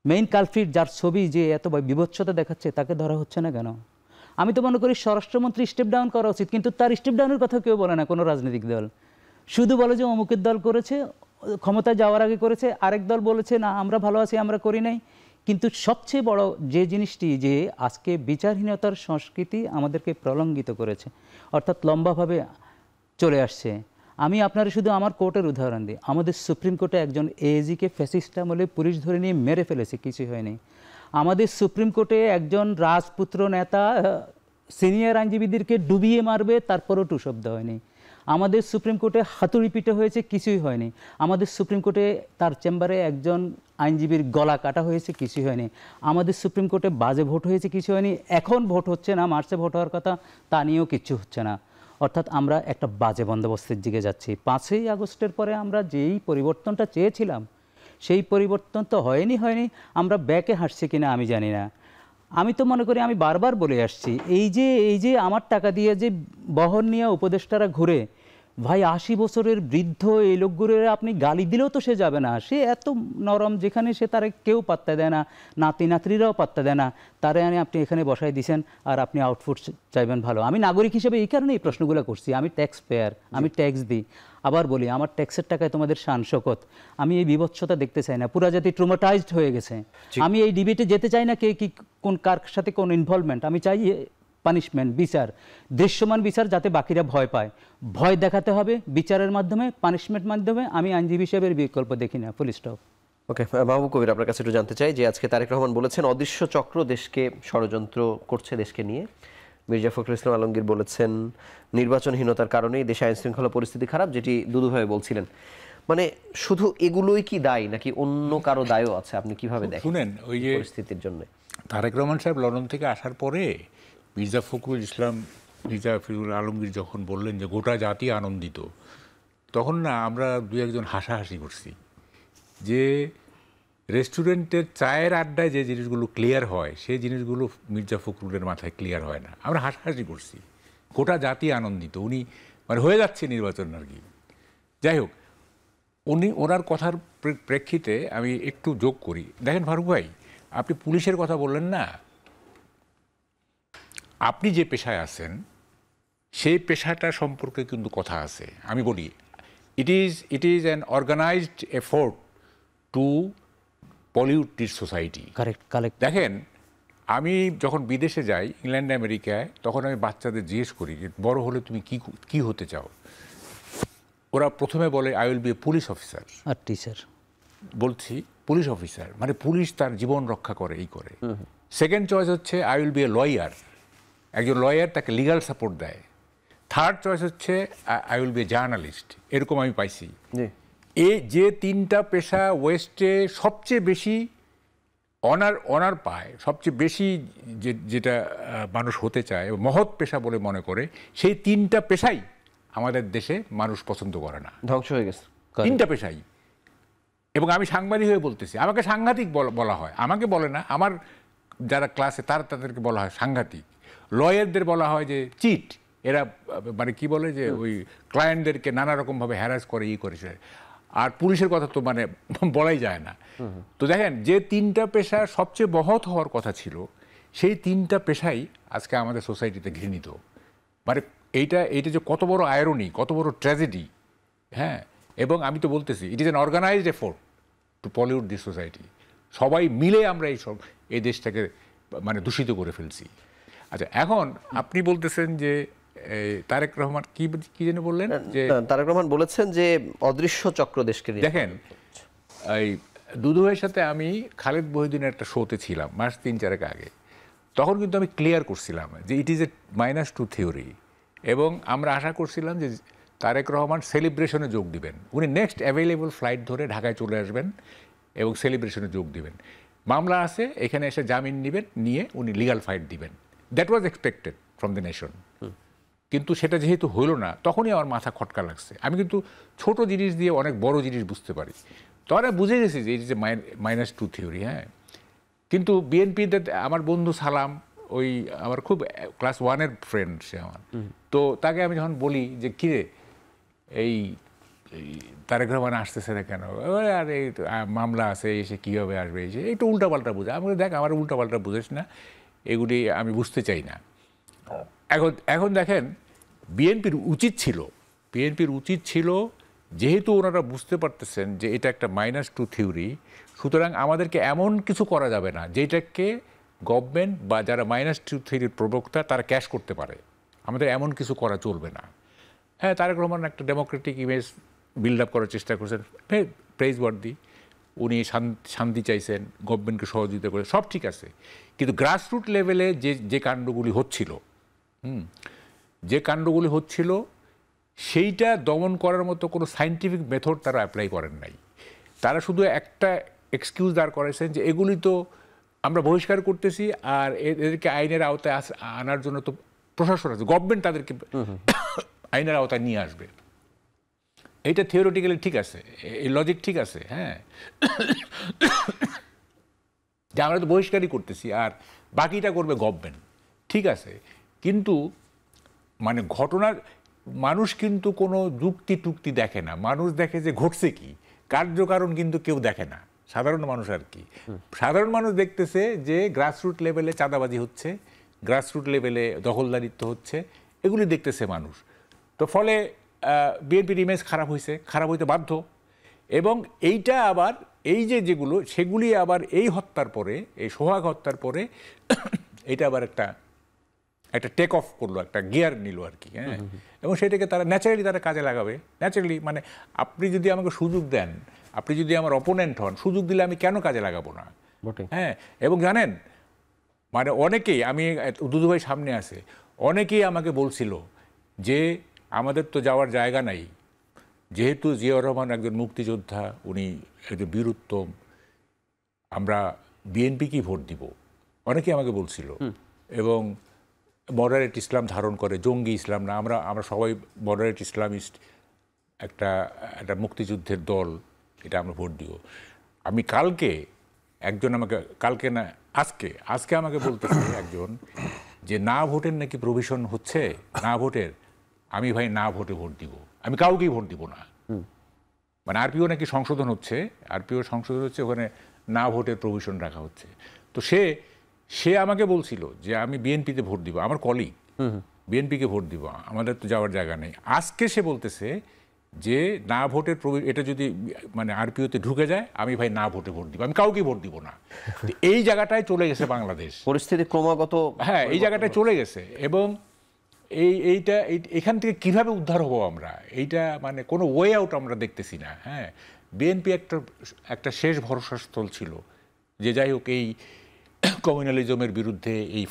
মেইন কালপ্রিট যার ছবি যে এত বিভৎসতা দেখাচ্ছে তাকে ধরা হচ্ছে না কেন? আমি তো মনে করি স্বরাষ্ট্রমন্ত্রী স্টেপ ডাউন করা উচিত, কিন্তু তার স্টেপ ডাউনের কথা কেউ বলে না, কোনো রাজনৈতিক দল। শুধু বলে যে অমুকের দল করেছে, ক্ষমতায় যাওয়ার আগে করেছে, আরেক দল বলেছে না আমরা ভালো আছি, আমরা করি নাই। কিন্তু সবচেয়ে বড় যে জিনিসটি, যে আজকে বিচারহীনতার সংস্কৃতি আমাদেরকে প্রলঙ্ঘিত করেছে, অর্থাৎ লম্বাভাবে চলে আসছে। আমি আপনারা শুধু আমার কোর্টের উদাহরণ দিই, আমাদের সুপ্রিম কোর্টে একজন এএজিকে ফ্যাসিস্ট আমলে পুলিশ ধরে নিয়ে মেরে ফেলেছে, কিছু হয়নি। আমাদের সুপ্রিম কোর্টে একজন রাজপুত্র নেতা সিনিয়র আইনজীবীদেরকে ডুবিয়ে মারবে, তারপরও টু শব্দ হয়নি। আমাদের সুপ্রিম কোর্টে হাতুড়ি পিটে হয়েছে, কিছুই হয়নি। আমাদের সুপ্রিম কোর্টে তার চেম্বারে একজন আইনজীবীর গলা কাটা হয়েছে, কিছুই হয়নি। আমাদের সুপ্রিম কোর্টে বাজে ভোট হয়েছে, কিছু হয়নি। এখন ভোট হচ্ছে না, মার্চে ভোট হওয়ার কথা, তা নিয়েও কিচ্ছু হচ্ছে না। অর্থাৎ আমরা একটা বাজে বন্দোবস্তের দিকে যাচ্ছি। 5ই আগস্টের পরে আমরা যেই পরিবর্তনটা চেয়েছিলাম সেই পরিবর্তন তো হয়নি। আমরা ব্যাকে হাঁটছি কিনা আমি জানি না। আমি তো মনে করি, আমি বারবার বলে আসছি, এই যে আমার টাকা দিয়ে যে বহন নিয়ে উপদেষ্টারা ঘুরে, ভাই 80 বছরের বৃদ্ধ এই লোকগুলোর আপনি গালি দিলেও তো সে যাবে না। সে এত নরম, যেখানে সে তারা কেউ পাত্তা দেয় না, নাতি নাতনিরাও পাত্তা দেয় না, তারে আপনি এখানে বসাই দিয়েছেন আর আপনি আউটপুট চাইবেন ভালো। আমি নাগরিক হিসেবে এই কারণে এই প্রশ্নগুলো করছি। আমি ট্যাক্স পেয়ার, আমি ট্যাক্স দিই। আবার বলি, আমার ট্যাক্সের টাকায় তোমাদের শান শকত। আমি এই বিভৎসতা দেখতে চাই না। পুরা জাতি ট্রমাটাইজড হয়ে গেছে। আমি এই ডিবেটে যেতে চাই না কে কি কোন কার সাথে কোন ইনভলভমেন্ট। আমি চাই পানিশমেন্ট, বিচার, দৃশ্যমান বিচার, যাতে বাকিরা ভয় পায়। ভয় দেখাতে হবে বিচারের মাধ্যমে, পানিশমেন্ট মাধ্যমে। আমি আইনজীবী হিসেবে বিকল্প দেখি না। Full stop. ওকে, মাহবুব কবির, আপনার কাছে একটু জানতে চাই যে আজকে তারেক রহমান বলেছেন অদৃশ্য চক্র দেশকে ষড়যন্ত্র করছে দেশকে নিয়ে। মির্জা ফখরুল ইসলাম আলমগীর বলেছেন নির্বাচনহীনতার কারণেই দেশে আইন শৃঙ্খলা পরিস্থিতি খারাপ, যেটি দুদুভাই বলছিলেন। মানে শুধু এগুলোই কি দায়ী, নাকি অন্য কারো দায়ও আছে? আপনি কিভাবে দেখেন শুনেন, ওই যে পরিস্থিতির জন্য তারেক রহমান সাহেব লন্ডন থেকে আসার পরে মির্জা ফখরুল ইসলাম, মির্জা ফখরুল আলমগীর যখন বললেন যে গোটা জাতি আনন্দিত, তখন না আমরা দু একজন হাসাহাসি করছি যে রেস্টুরেন্টের চায়ের আড্ডায় যে জিনিসগুলো ক্লিয়ার হয় সেই জিনিসগুলো মির্জা ফখরুলের মাথায় ক্লিয়ার হয় না। আমরা হাসাহাসি করছি, গোটা জাতি আনন্দিত, উনি মানে হয়ে যাচ্ছে নির্বাচন আর কি। যাই হোক, ওনার কথার প্রেক্ষিতে আমি একটু যোগ করি। দেখেন ফারুক ভাই, আপনি পুলিশের কথা বললেন না, আপনি যে পেশায় আছেন সেই পেশাটা সম্পর্কে কিন্তু কথা আছে। আমি বলি, it is an organized effort to pollute this society. Correct. দেখেন, আমি যখন বিদেশে যাই, ইংল্যান্ড আমেরিকায়, তখন আমি বাচ্চাদের জিজ্ঞেস করি যে বড় হলে তুমি কি হতে চাও। ওরা প্রথমে বলে I will be a police officer. আর টিচার বলছি পুলিশ অফিসার মানে পুলিশ তার জীবন রক্ষা করে, এই করে। সেকেন্ড চয়েস হচ্ছে I will be a lawyer, একজন লয়ার তাকে লিগাল সাপোর্ট দেয়। থার্ড চয়েস হচ্ছে I will be a journalist. এরকম আমি পাইছি। এই যে তিনটা পেশা ওয়েস্টে সবচেয়ে বেশি অনার পায়, সবচেয়ে বেশি যেটা মানুষ হতে চায়, মহৎ পেশা বলে মনে করে, সেই তিনটা পেশাই আমাদের দেশে মানুষ পছন্দ করে না, ধ্বংস হয়ে গেছে তিনটা পেশাই। এবং আমি সাংবাদিক হয়ে বলতেছি, আমাকে সাংঘাতিক বলা হয়। আমাকে বলে না, আমার যারা ক্লাসে তাদেরকে বলা হয় সাংঘাতিক। লয়ারদের বলা হয় যে চিট, এরা মানে কি বলে যে ওই ক্লায়েন্টদেরকে নানা রকমভাবে হ্যারাস করে, করেছে। আর পুলিশের কথা তো মানে বলাই যায় না। তো দেখেন, যে তিনটা পেশা সবচেয়ে মহৎ হওয়ার কথা ছিল, সেই তিনটা পেশাই আজকে আমাদের সোসাইটিতে ঘৃণিত। মানে এইটা যে কত বড় আয়রনি, কত বড় ট্র্যাজেডি। হ্যাঁ, এবং আমি তো বলতেছি it is an organized effort to pollute this society. সবাই মিলে আমরা এই দেশটাকে মানে দূষিত করে ফেলছি। আচ্ছা, এখন আপনি বলতেছেন যে তারেক রহমান কি যেন বললেন, যে তারেক রহমান বলেছেন যে অদৃশ্য চক্র দেশকে। দেখেন, এই দুদুভাইয়ের সাথে আমি খালেদ মহিউদ্দিনের একটা শোতে ছিলাম মাস 3-4 আগে। তখন কিন্তু আমি ক্লিয়ার করছিলাম যে ইট ইজ এ -2 থিওরি, এবং আমরা আশা করছিলাম যে তারেক রহমান সেলিব্রেশনে যোগ দিবেন। উনি নেক্সট অ্যাভেলেবল ফ্লাইট ধরে ঢাকায় চলে আসবেন এবং সেলিব্রেশনে যোগ দিবেন। মামলা আছে, এখানে এসে জামিন নিয়ে উনি লিগাল ফাইট দিবেন। That was expected from the nation. কিন্তু সেটা যেহেতু হইল না, তখনই আমার মাথা খটকা লাগছে। আমি কিন্তু ছোট জিনিস দিয়ে অনেক বড় জিনিস বুঝতে পারি। তখন বুঝে গেছি যে ইট ইজ এ -2 থিওরি। হ্যাঁ, কিন্তু বিএনপিতে আমার বন্ধু সালাম, ওই আমার খুব ক্লাস 1-এর ফ্রেন্ড সে আমার, তো তাকে আমি যখন বলি যে কিরে এই তারেক রহমান আসতেছে না কেন, আর এই মামলা আছে, এসে কীভাবে আসবে, এসে একটু উল্টাপাল্টা বুঝে। আমি দেখ, আমার উল্টাপাল্টা বুঝেছ না, এগুলি আমি বুঝতে চাই না। এখন দেখেন, বিএনপির উচিত ছিল যেহেতু ওনারা বুঝতে পারতেছেন যে এটা একটা -2 থিওরি, সুতরাং আমাদেরকে এমন কিছু করা যাবে না যেটাকে গভর্নমেন্ট বা যারা -2 থিওরির প্রবক্তা তারা ক্যাশ করতে পারে। আমাদের এমন কিছু করা চলবে না। হ্যাঁ, তারেক রহমান একটা ডেমোক্রেটিক ইমেজ বিল্ড আপ করার চেষ্টা করছেন, প্রেইজ ওয়ার্দি। উনি শান্তি চাইছেন, গভর্নমেন্টকে সহযোগিতা করে, সব ঠিক আছে। কিন্তু গ্রাসরুট লেভেলে যে কাণ্ডগুলি হচ্ছিল সেইটা দমন করার মতো কোনো সায়েন্টিফিক মেথড তারা অ্যাপ্লাই করেন নাই। তারা শুধু একটা এক্সকিউজ দাঁড় করেছেন যে এগুলি তো আমরা বহিষ্কার করতেছি, আর এদেরকে আইনের আওতায় আনার জন্য তো প্রশাসন আছে, গভর্নমেন্ট তাদেরকে আইনের আওতায় নিয়ে আসবে। এইটা থিওরিটিক্যালি ঠিক আছে, এই লজিক ঠিক আছে। হ্যাঁ, যে আমরা তো বহিষ্কারই করতেছি, আর বাকিটা করবে গভর্নমেন্ট, ঠিক আছে। কিন্তু মানে ঘটনার মানুষ কিন্তু কোনো যুক্তি টুক্তি দেখে না, মানুষ দেখে যে ঘটছে কি, কার্যকারণ কিন্তু কেউ দেখে না, সাধারণ মানুষ আর কি। সাধারণ মানুষ দেখতেছে যে গ্রাসরুট লেভেলে চাঁদাবাজি হচ্ছে, গ্রাসরুট লেভেলে দখলদারিত্ব হচ্ছে, এগুলি দেখতেছে মানুষ। তো ফলে বিএনপির ইমেজ খারাপ হয়েছে, খারাপ হইতে বাধ্য। এবং এইটা আবার এই যেগুলো সেগুলি আবার এই হত্যার পরে, এই সোহাগ হত্যার পরে এইটা আবার একটা টেক অফ করলো, একটা গিয়ার নিল আর কি, হ্যাঁ। এবং সেটাকে তারা ন্যাচারালি তারা কাজে লাগাবে, ন্যাচারালি। মানে আপনি যদি আমাকে সুযোগ দেন, আপনি যদি আমার অপোনেন্ট হন, সুযোগ দিলে আমি কেন কাজে লাগাবো না, হ্যাঁ। এবং জানেন মানে অনেকেই, আমি দুদু ভাই সামনে আছে, অনেকেই আমাকে বলছিল যে আমাদের তো যাওয়ার জায়গা নাই, যেহেতু জিয়াউর রহমান একজন মুক্তিযোদ্ধা, উনি একজন বীরুত্তম, আমরা বিএনপিকেই ভোট দিব, অনেকেই আমাকে বলছিল। এবং মডারেট ইসলাম ধারণ করে, জঙ্গি ইসলাম না, আমরা সবাই মডারেট ইসলামিস্ট, একটা মুক্তিযুদ্ধের দল, এটা আমরা ভোট দিব। আমি কালকে একজন আমাকে, কালকে না আজকে আমাকে বলতেছে একজন যে না ভোটের নাকি প্রভিশন হচ্ছে, না ভোটের। আমি ভাই না ভোটে ভোট দিব, আমি কাউকেই ভোট দিব না। মানে আরপিও নাকি সংশোধন হচ্ছে, ওখানে না ভোটের প্রভিশন রাখা হচ্ছে। তো সে আমাকে বলছিল যে আমি বিএনপিতে ভোট দিব, আমার কলিগ, বিএনপিকে ভোট দিব, আমাদের তো যাওয়ার জায়গা নেই। আজকে সে বলতেছে যে না ভোটের এটা যদি মানে আরপিওতে ঢুকে যায়, আমি ভাই না ভোটে ভোট দিব, আমি কাউকে ভোট দিব না। এই জায়গাটায় চলে গেছে বাংলাদেশ, পরিস্থিতি ক্রমাগত, হ্যাঁ, এই জায়গাটায় চলে গেছে। এবং এখান থেকে কিভাবে উদ্ধার হবো আমরা, এইটা মানে কোনো ওয়ে আউট আমরা দেখতেছি না, হ্যাঁ। বিএনপি একটা শেষ ভরসাস্থল ছিল, যে যাই হোক এই কমিউনালিজমের বিরুদ্ধে, এই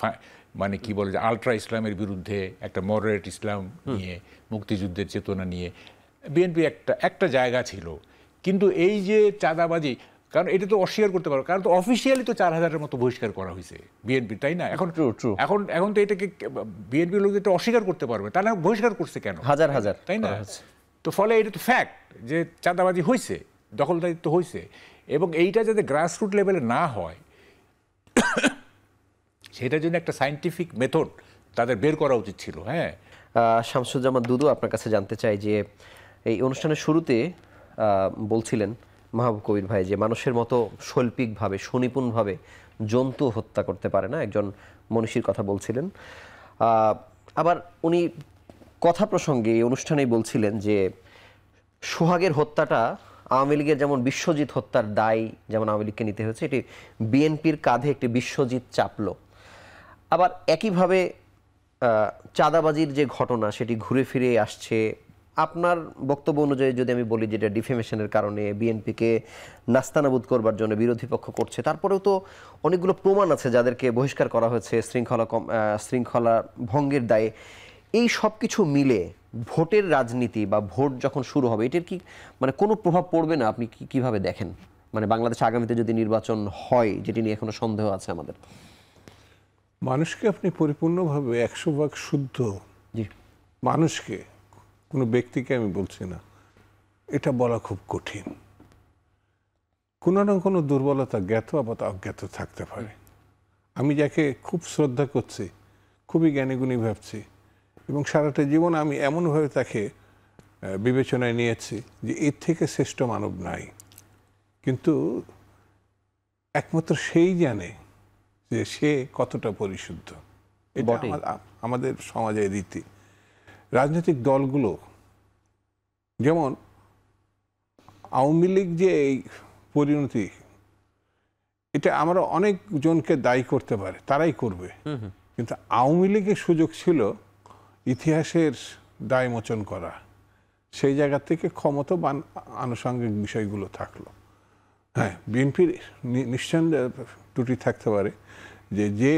মানে কি বলে যে আলট্রা ইসলামের বিরুদ্ধে, একটা মডারেট ইসলাম নিয়ে, মুক্তিযুদ্ধের চেতনা নিয়ে বিএনপি একটা জায়গা ছিল। কিন্তু এই যে চাঁদাবাজি, কারণ এটা তো অস্বীকার করতে পারো, কারণ তো অফিসিয়ালি তো 4000-এর মতো বহিষ্কার করা হয়েছে বিএনপি, তাই না? এখন তো এটাকে বিএনপির লোক এটা অস্বীকার করতে পারবে, তারা বহিষ্কার করছে কেন? হাজার তাই না? তো ফলে এটা তো ফ্যাক্ট যে চাঁদাবাজি হয়েছে, দখলদারিত্ব হয়েছে। এবং এইটা যাতে গ্রাসরুট লেভেলে না হয়, সেটার জন্য একটা সায়েন্টিফিক মেথড তাদের বের করা উচিত ছিল, হ্যাঁ। শামসুজ্জামান দুদু, আপনার কাছে জানতে চাই যে এই অনুষ্ঠানের শুরুতে বলছিলেন মাহবুব কবির ভাই যে মানুষের মতো শৈল্পিকভাবে, সুনিপুণভাবে জন্তু হত্যা করতে পারে না, একজন মনীষীর কথা বলছিলেন। আবার উনি কথা প্রসঙ্গে এই অনুষ্ঠানেই বলছিলেন যে সোহাগের হত্যাটা আওয়ামী লীগের যেমন বিশ্বজিৎ হত্যার দায় যেমন আওয়ামী লীগকে নিতে হয়েছে, এটি বিএনপির কাঁধে একটি বিশ্বজিৎ চাপলো। আবার একইভাবে চাঁদাবাজির যে ঘটনা, সেটি ঘুরে ফিরে আসছে। আপনার বক্তব্য অনুযায়ী যদি আমি বলি যেটা ডিফেমেশনের কারণে বিএনপিকে নাস্তানাবুদ করবার জন্য বিরোধী পক্ষ করছে, তারপরেও তো অনেকগুলো প্রমাণ আছে যাদেরকে বহিষ্কার করা হয়েছে শৃঙ্খলা ভঙ্গের দায়ে। এই সব কিছু মিলে ভোটের রাজনীতি বা ভোট যখন শুরু হবে, এটার কি মানে কোনো প্রভাব পড়বে না? আপনি কিভাবে দেখেন, মানে বাংলাদেশে আগামীতে যদি নির্বাচন হয়, যেটি নিয়ে এখনো সন্দেহ আছে আমাদের? মানুষকে আপনি পরিপূর্ণভাবে 100% শুদ্ধ মানুষকে, কোনো ব্যক্তিকে আমি বলছি না, এটা বলা খুব কঠিন। কোনো না কোনো দুর্বলতা জ্ঞাত বা অজ্ঞাত থাকতে পারে। আমি যাকে খুব শ্রদ্ধা করছি, খুবই জ্ঞানীগুণী ভাবছি, এবং সারাটা জীবন আমি এমনভাবে তাকে বিবেচনায় নিয়েছি যে এর থেকে শ্রেষ্ঠ মানব নাই, কিন্তু একমাত্র সেই জানে যে সে কতটা পরিশুদ্ধ। এটা আমাদের সমাজের রীতি। রাজনৈতিক দলগুলো, যেমন আওয়ামী লীগ যে এই পরিণতি, এটা আমরা অনেকজনকে দায়ী করতে পারে, তারাই করবে, কিন্তু আওয়ামী লীগের সুযোগ ছিল ইতিহাসের দায় মোচন করা। সেই জায়গা থেকে ক্ষমতাবান আনুষঙ্গিক বিষয়গুলো থাকলো। হ্যাঁ, বিএনপির নিঃসন্দেহে ত্রুটি থাকতে পারে যে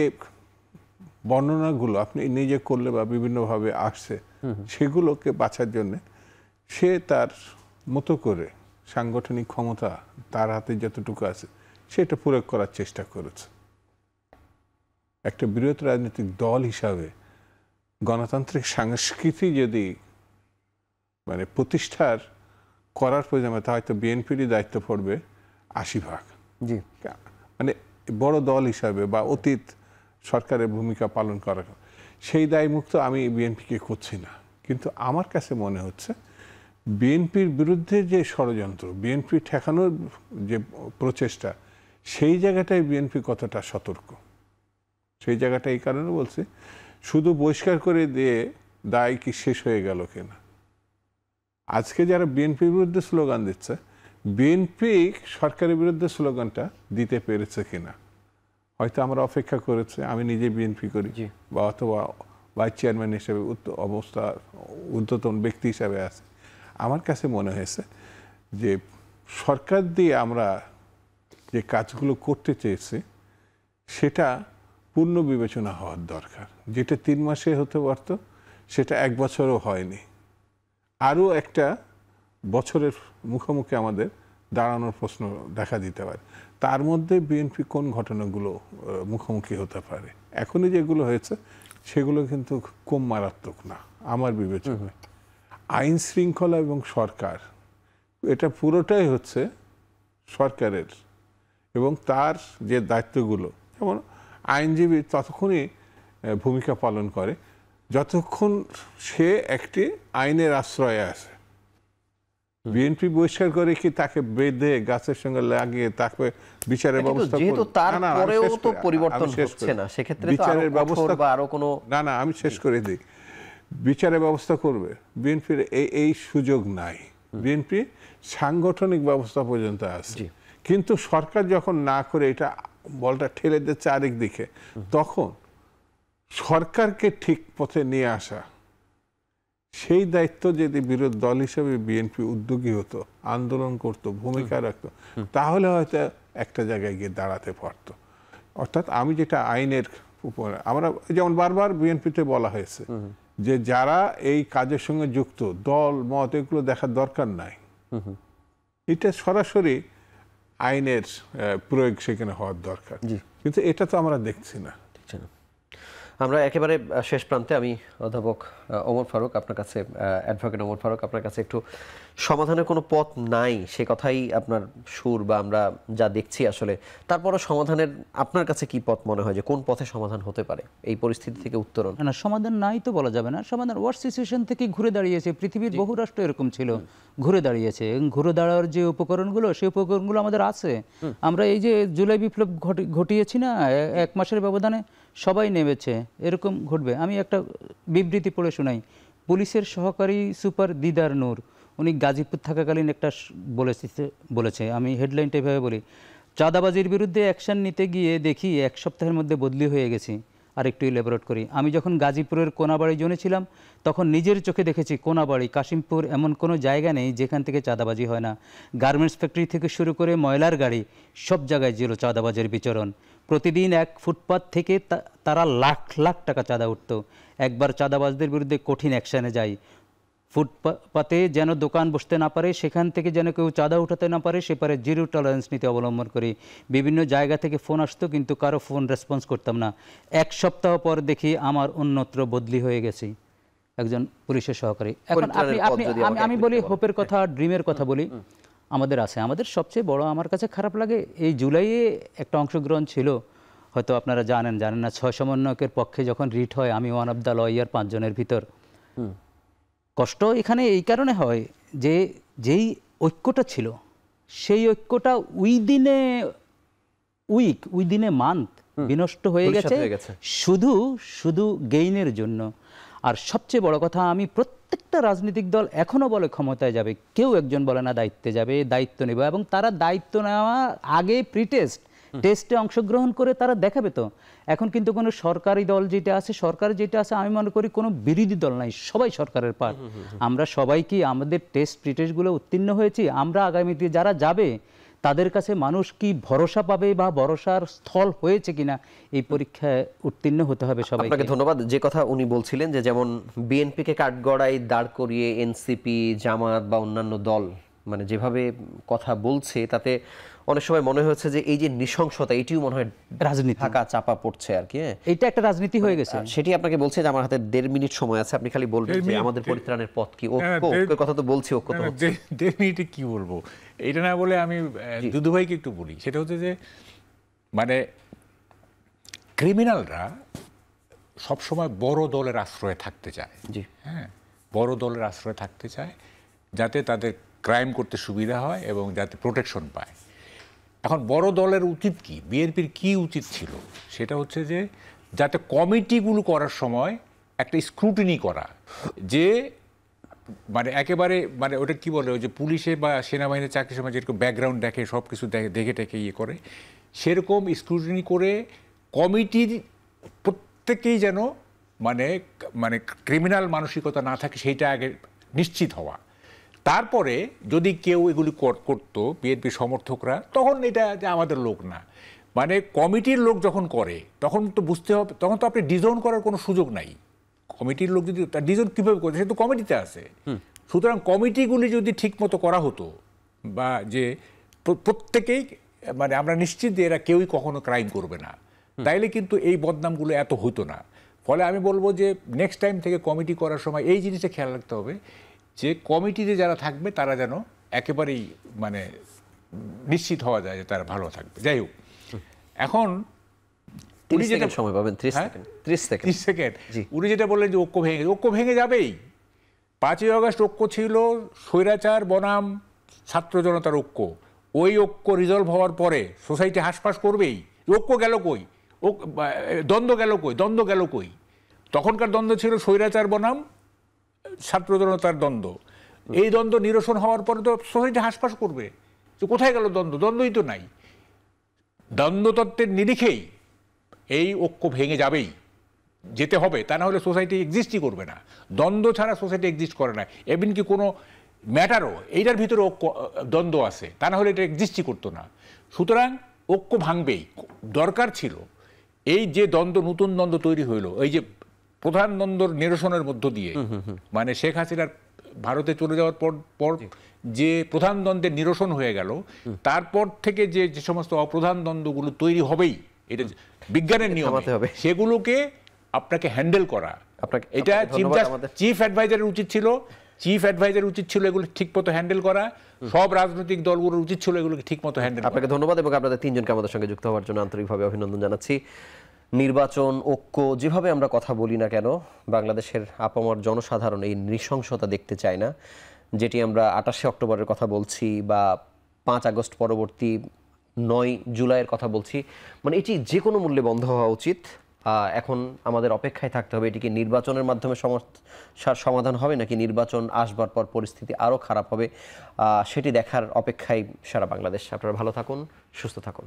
বর্ণনাগুলো আপনি নিজে করলে বা বিভিন্নভাবে আসছে, সেগুলোকে বাঁচার জন্য সে তার মতো করে সাংগঠনিক ক্ষমতা তার হাতে যতটুকু আছে সেটা প্রয়োগ করার চেষ্টা করেছে। একটা বৃহৎ রাজনৈতিক দল হিসাবে গণতান্ত্রিক সংস্কৃতি যদি মানে প্রতিষ্ঠার করার প্রয়োজন, হয়তো বিএনপিরই দায়িত্ব পড়বে 80%। জি, মানে বড় দল হিসাবে বা অতীত সরকারের ভূমিকা পালন করা, সেই দায়মুক্ত আমি বিএনপিকে করছি না। কিন্তু আমার কাছে মনে হচ্ছে বিএনপির বিরুদ্ধে যে ষড়যন্ত্র, বিএনপি ঠেকানোর যে প্রচেষ্টা, সেই জায়গাটায় বিএনপি কতটা সতর্ক, সেই জায়গাটা এই কারণে বলছি, শুধু বহিষ্কার করে দিয়ে দায় কি শেষ হয়ে গেল কিনা। আজকে যারা বিএনপির বিরুদ্ধে স্লোগান দিচ্ছে, বিএনপি সরকারের বিরুদ্ধে স্লোগানটা দিতে পেরেছে কিনা, হয়তো আমরা অপেক্ষা করেছি। আমি নিজে বিএনপি করি বা অথবা ভাইস চেয়ারম্যান হিসেবে অবস্থা ঊর্ধ্বতন ব্যক্তি হিসাবে আছে। আমার কাছে মনে হয়েছে যে সরকার দিয়ে আমরা যে কাজগুলো করতে চেয়েছি সেটা পূর্ণ বিবেচনা হওয়ার দরকার। যেটা 3 মাসে হতে পারত সেটা 1 বছরও হয়নি। আরও একটা বছরের মুখোমুখি আমাদের দাঁড়ানোর প্রশ্ন দেখা দিতে পারে। তার মধ্যে বিএনপি কোন ঘটনাগুলো মুখোমুখি হতে পারে, এখনই যেগুলো হয়েছে সেগুলো কিন্তু কম মারাত্মক না আমার বিবেচনায়। আইন শৃঙ্খলা এবং সরকার, এটা পুরোটাই হচ্ছে সরকারের, এবং তার যে দায়িত্বগুলো, যেমন আইনজীবী ততক্ষণই ভূমিকা পালন করে যতক্ষণ সে একটি আইনের আশ্রয়ে আছে। বিএনপি বহিষ্কার করে কি তাকে বেঁধে গাছের সঙ্গে লাগিয়ে তাকে বিচারের ব্যবস্থা যেহেতু তারপরেও তো পরিবর্তন হচ্ছে না, সেক্ষেত্রে বিচারের ব্যবস্থা বা আরো কোনো না আমি শেষ করে দিই। বিচারের ব্যবস্থা করবে বিএনপির এই সুযোগ নাই। বিএনপি সাংগঠনিক ব্যবস্থা পর্যন্ত আছে, কিন্তু সরকার যখন না করে এটা বলটা ঠেলে দিচ্ছে আরেক দিকে, তখন সরকারকে ঠিক পথে নিয়ে আসা, সেই দায়িত্ব যদি বিরোধী দল হিসেবে বিএনপি উদ্যোগী হতো, আন্দোলন করত, ভূমিকা রাখত, তাহলে হয়তো একটা জায়গায় গিয়ে দাঁড়াতে পারত। অর্থাৎ আমি যেটা আইনের উপরে, আমরা যেমন বারবার বিএনপিতে বলা হয়েছে যে যারা এই কাজের সঙ্গে যুক্ত, দল মত এগুলো দেখার দরকার নাই, এটা সরাসরি আইনের প্রয়োগ সেখানে হওয়ার দরকার, কিন্তু এটা তো আমরা দেখছি না। আমরা একেবারে শেষ প্রান্তে, আমি অধ্যাপক ওমর ফারুক আপনার কাছে, অ্যাডভোকেট ওমর ফারুক আপনার কাছে একটু সমাধানের কোনো পথ নাই সে কথাই আপনার সুর, বা আমরা যা দেখছি আসলে, তারপরও সমাধানের আপনার কাছে কি পথ মনে হয়, যে কোন পথে সমাধান হতে পারে এই পরিস্থিতি থেকে উত্তরণ? না, সমাধান নাই তো বলা যাবে না। সমাধান ওয়ার্স্ট সিচুয়েশন থেকে ঘুরে দাঁড়িয়েছে। পৃথিবীর বহু রাষ্ট্র এরকম ছিল, ঘুরে দাঁড়িয়েছে। ঘুরে দাঁড়ানোর যে উপকরণগুলো, সেই উপকরণগুলো আমাদের আছে। আমরা এই যে জুলাই বিপ্লব ঘটিয়েছি না, 1 মাসের ব্যবধানে সবাই নেমেছে, এরকম ঘটবে। আমি একটা বিবৃতি পড়ে শোনাই। পুলিশের সহকারী সুপার দিদার নূর, উনি গাজীপুর থাকাকালীন একটা বলেছে, আমি হেডলাইনটা এভাবে বলি, চাঁদাবাজির বিরুদ্ধে অ্যাকশন নিতে গিয়ে দেখি 1 সপ্তাহের মধ্যে বদলি হয়ে গেছি। আর একটু ইলেবোরেট করি, আমি যখন গাজীপুরের কোনাবাড়ি জোনে ছিলাম তখন নিজের চোখে দেখেছি কোনাবাড়ি, কাশিমপুর এমন কোনো জায়গা নেই যেখান থেকে চাঁদাবাজি হয় না। গার্মেন্টস ফ্যাক্টরি থেকে শুরু করে ময়লার গাড়ি, সব জায়গায় ছিল চাঁদাবাজের বিচরণ। প্রতিদিন এক ফুটপাত থেকে তারা লাখ লাখ টাকা চাঁদা উঠত। একবার চাঁদাবাজদের বিরুদ্ধে কঠিন অ্যাকশানে যাই। ফুটপাতে যেন দোকান বসতে না পারে, সেখান থেকে যেন কেউ চাঁদা উঠাতে না পারে, সেপারে জিরো টলারেন্স নীতি অবলম্বন করি। বিভিন্ন জায়গা থেকে ফোন আসতো, কিন্তু কারো ফোন রেসপন্স করতাম না। 1 সপ্তাহ পর দেখি আমার অন্যত্র বদলি হয়ে গেছি, একজন পুলিশের সহকারী। এখন আমি বলি হোপের কথা, ড্রিমের কথা বলি, আমাদের আছে। আমাদের সবচেয়ে বড় আমার কাছে খারাপ লাগে, এই জুলাইয়ে একটা অংশগ্রহণ ছিল, হয়তো আপনারা জানেন না, 6 সমন্বয়কের পক্ষে যখন রিট হয়, আমি ওয়ান অফ দ্য লয়ার 5 জনের ভিতর। কষ্ট এখানে এই কারণে হয় যে যেই ঐক্যটা ছিল, সেই ঐক্যটা উইদিনে মান্থ বিনষ্ট হয়ে গেছে শুধু গেইনের জন্য। আর সবচেয়ে বড় কথা, আমি প্রত্যেকটা রাজনৈতিক দল এখনো বলে ক্ষমতায় যাবে, কেউ একজন বলে না দায়িত্বে যাবে, দায়িত্ব নেবে, এবং তারা দায়িত্ব নেওয়া আগে টেস্টে অংশগ্রহণ করে তারা দেখাবে। তো এখন কিন্তু কোনো সরকারি দল যেটা আছে, আমি মনে করি কোনো বিরোধী দল নাই, সবাই সরকারের পার্ট। আমরা সবাই কি আমাদের প্রিটেস্টগুলো উত্তীর্ণ হয়েছি? আমরা আগামীতে যারা যাবে তাদের কাছে মানুষ কি ভরসা পাবে, বা ভরসার স্থল হয়েছে কিনা, এই পরীক্ষায় উত্তীর্ণ হতে হবে সবাই। আপনাকে ধন্যবাদ। যে কথা উনি বলছিলেন, যে যেমন বিএনপিকে কাঠগড়ায় দাঁড় করিয়ে এনসিপি, জামাত বা অন্যান্য দল মানে যেভাবে কথা বলছে, তাতে অনেক সময় মনে হচ্ছে যে এই যে নৃশংসতা, এটিও মনে হয় রাজনীতি ঢাকা চাপা পড়ছে আর কি। এটা একটা রাজনীতি হয়ে গেছে। সেটি আপনাকে বলছে যে আমার হাতে 1.5 মিনিট সময় আছে, আপনি খালি বলবেন যে আমাদের পরিত্রাণের পথ কি। ঐক্যের কথা তো বলছি, ঐক্য তো হচ্ছে। 1.5 মিনিটে কি বলবো, এটা না বলে আমি দুদু ভাইকে একটু বলি। সেটা হচ্ছে যে মানে ক্রিমিনালরা সবসময় বড় দলের আশ্রয়ে থাকতে চায়। জি। হ্যাঁ, বড় দলের আশ্রয়ে থাকতে চায় যাতে তাদের ক্রাইম করতে সুবিধা হয় এবং যাতে প্রোটেকশন পায়। এখন বড় দলের উচিত কি, বিএনপির কি উচিত ছিল, সেটা হচ্ছে যে যাতে কমিটিগুলো করার সময় একটা স্ক্রুটিনি করা, যে মানে একেবারে মানে ওটা কি বলে, ওই যে পুলিশে বা সেনাবাহিনীর চাকরির সময় যেরকম ব্যাকগ্রাউন্ড দেখে সব কিছু দেখে টেকে ইয়ে করে, সেরকম স্ক্রুটিনি করে কমিটির প্রত্যেকেই যেন মানে মানে ক্রিমিনাল মানসিকতা না থাকে সেইটা আগে নিশ্চিত হওয়া। তারপরে যদি কেউ এগুলি করতো বিএনপি সমর্থকরা, তখন এটা যে আমাদের লোক না, মানে কমিটির লোক যখন করে তখন তো বুঝতে হবে, তখন তো আপনি ডিজোন করার কোনো সুযোগ নাই। কমিটির লোক যদি ডিজোন কীভাবে করে, সে তো কমিটিতে আছে। সুতরাং কমিটিগুলি যদি ঠিকমতো করা হতো, বা যে প্রত্যেকেই মানে আমরা নিশ্চিত যে এরা কেউই কখনো ক্রাইম করবে না, তাইলে কিন্তু এই বদনামগুলো এত হতো না। ফলে আমি বলবো যে নেক্সট টাইম থেকে কমিটি করার সময় এই জিনিসটা খেয়াল রাখতে হবে যে কমিটিতে যারা থাকবে তারা যেন একেবারেই মানে নিশ্চিত হওয়া যায় যে তারা ভালো থাকবে। যাই হোক, এখন 30 সেকেন্ড সময় পাবেন, 30 সেকেন্ড। উনি যেটা বললেন যে ঐক্য ভেঙে যাবেই। 5ই আগস্ট ঐক্য ছিল স্বৈরাচার বনাম ছাত্র জনতার ঐক্য। ওই ঐক্য রিজলভ হওয়ার পরে সোসাইটি হাসপাস করবেই। ঐক্য গেল কই, দ্বন্দ্ব গেল কই? তখনকার দ্বন্দ্ব ছিল স্বৈরাচার বনাম ছাত্র জনতার দ্বন্দ্ব। এই দ্বন্দ্ব নিরসন হওয়ার পরে তো সোসাইটি হাসপাস করবে, যে কোথায় গেল দ্বন্দ্বই তো নাই। দ্বন্দ্বতত্ত্বের নিরিখেই এই ঐক্য ভেঙে যাবেই, যেতে হবে, তা না হলে সোসাইটি এক্সিস্টই করবে না। দ্বন্দ্ব ছাড়া সোসাইটি এক্সিস্ট করে না। এমন কি কোনো ম্যাটারও এইটার ভিতরে দ্বন্দ্ব আছে, তা না হলে এটা এক্সিস্টই করতো না। সুতরাং ঐক্য ভাঙবেই। দরকার ছিল এই যে দ্বন্দ্ব, নতুন দ্বন্দ্ব তৈরি হইলো, এই যে প্রধান দ্বন্দ্বর নিরসনের মধ্য দিয়ে, মানে শেখ হাসিনার ভারতে চলে যাওয়ার পর যে প্রধান দ্বন্দ্বের নিরসন হয়ে গেল, তারপর থেকে যে সমস্ত অপ্রধান দ্বন্দ্বগুলো তৈরি হবেই, এটা বিজ্ঞানের নিয়ম, সেগুলোকে আপনাকে হ্যান্ডেল করা। এটা চিফ অ্যাডভাইজারের উচিত ছিল এগুলো ঠিকমতো হ্যান্ডেল করা। সব রাজনৈতিক দলগুলোর উচিত ছিল এগুলোকে ঠিকমতো হ্যান্ডেল করা। আপনাকে ধন্যবাদ এবং আপনাদের তিনজনকে আমাদের সঙ্গে যুক্ত হওয়ার জন্য আন্তরিকভাবে অভিনন্দন জানাচ্ছি। নির্বাচন, ঐক্য, যেভাবে আমরা কথা বলি না কেন, বাংলাদেশের আপামর জনসাধারণ এই নৃশংসতা দেখতে চায় না। যেটি আমরা 28শে অক্টোবরের কথা বলছি বা 5 আগস্ট পরবর্তী 9 জুলাইয়ের কথা বলছি, মানে এটি যে কোনো মূল্যে বন্ধ হওয়া উচিত। এখন আমাদের অপেক্ষায় থাকতে হবে এটিকে নির্বাচনের মাধ্যমে সমস্যার সমাধান হবে নাকি নির্বাচন আসবার পর পরিস্থিতি আরও খারাপ হবে, সেটি দেখার অপেক্ষায় সারা বাংলাদেশ। আপনারা ভালো থাকুন, সুস্থ থাকুন।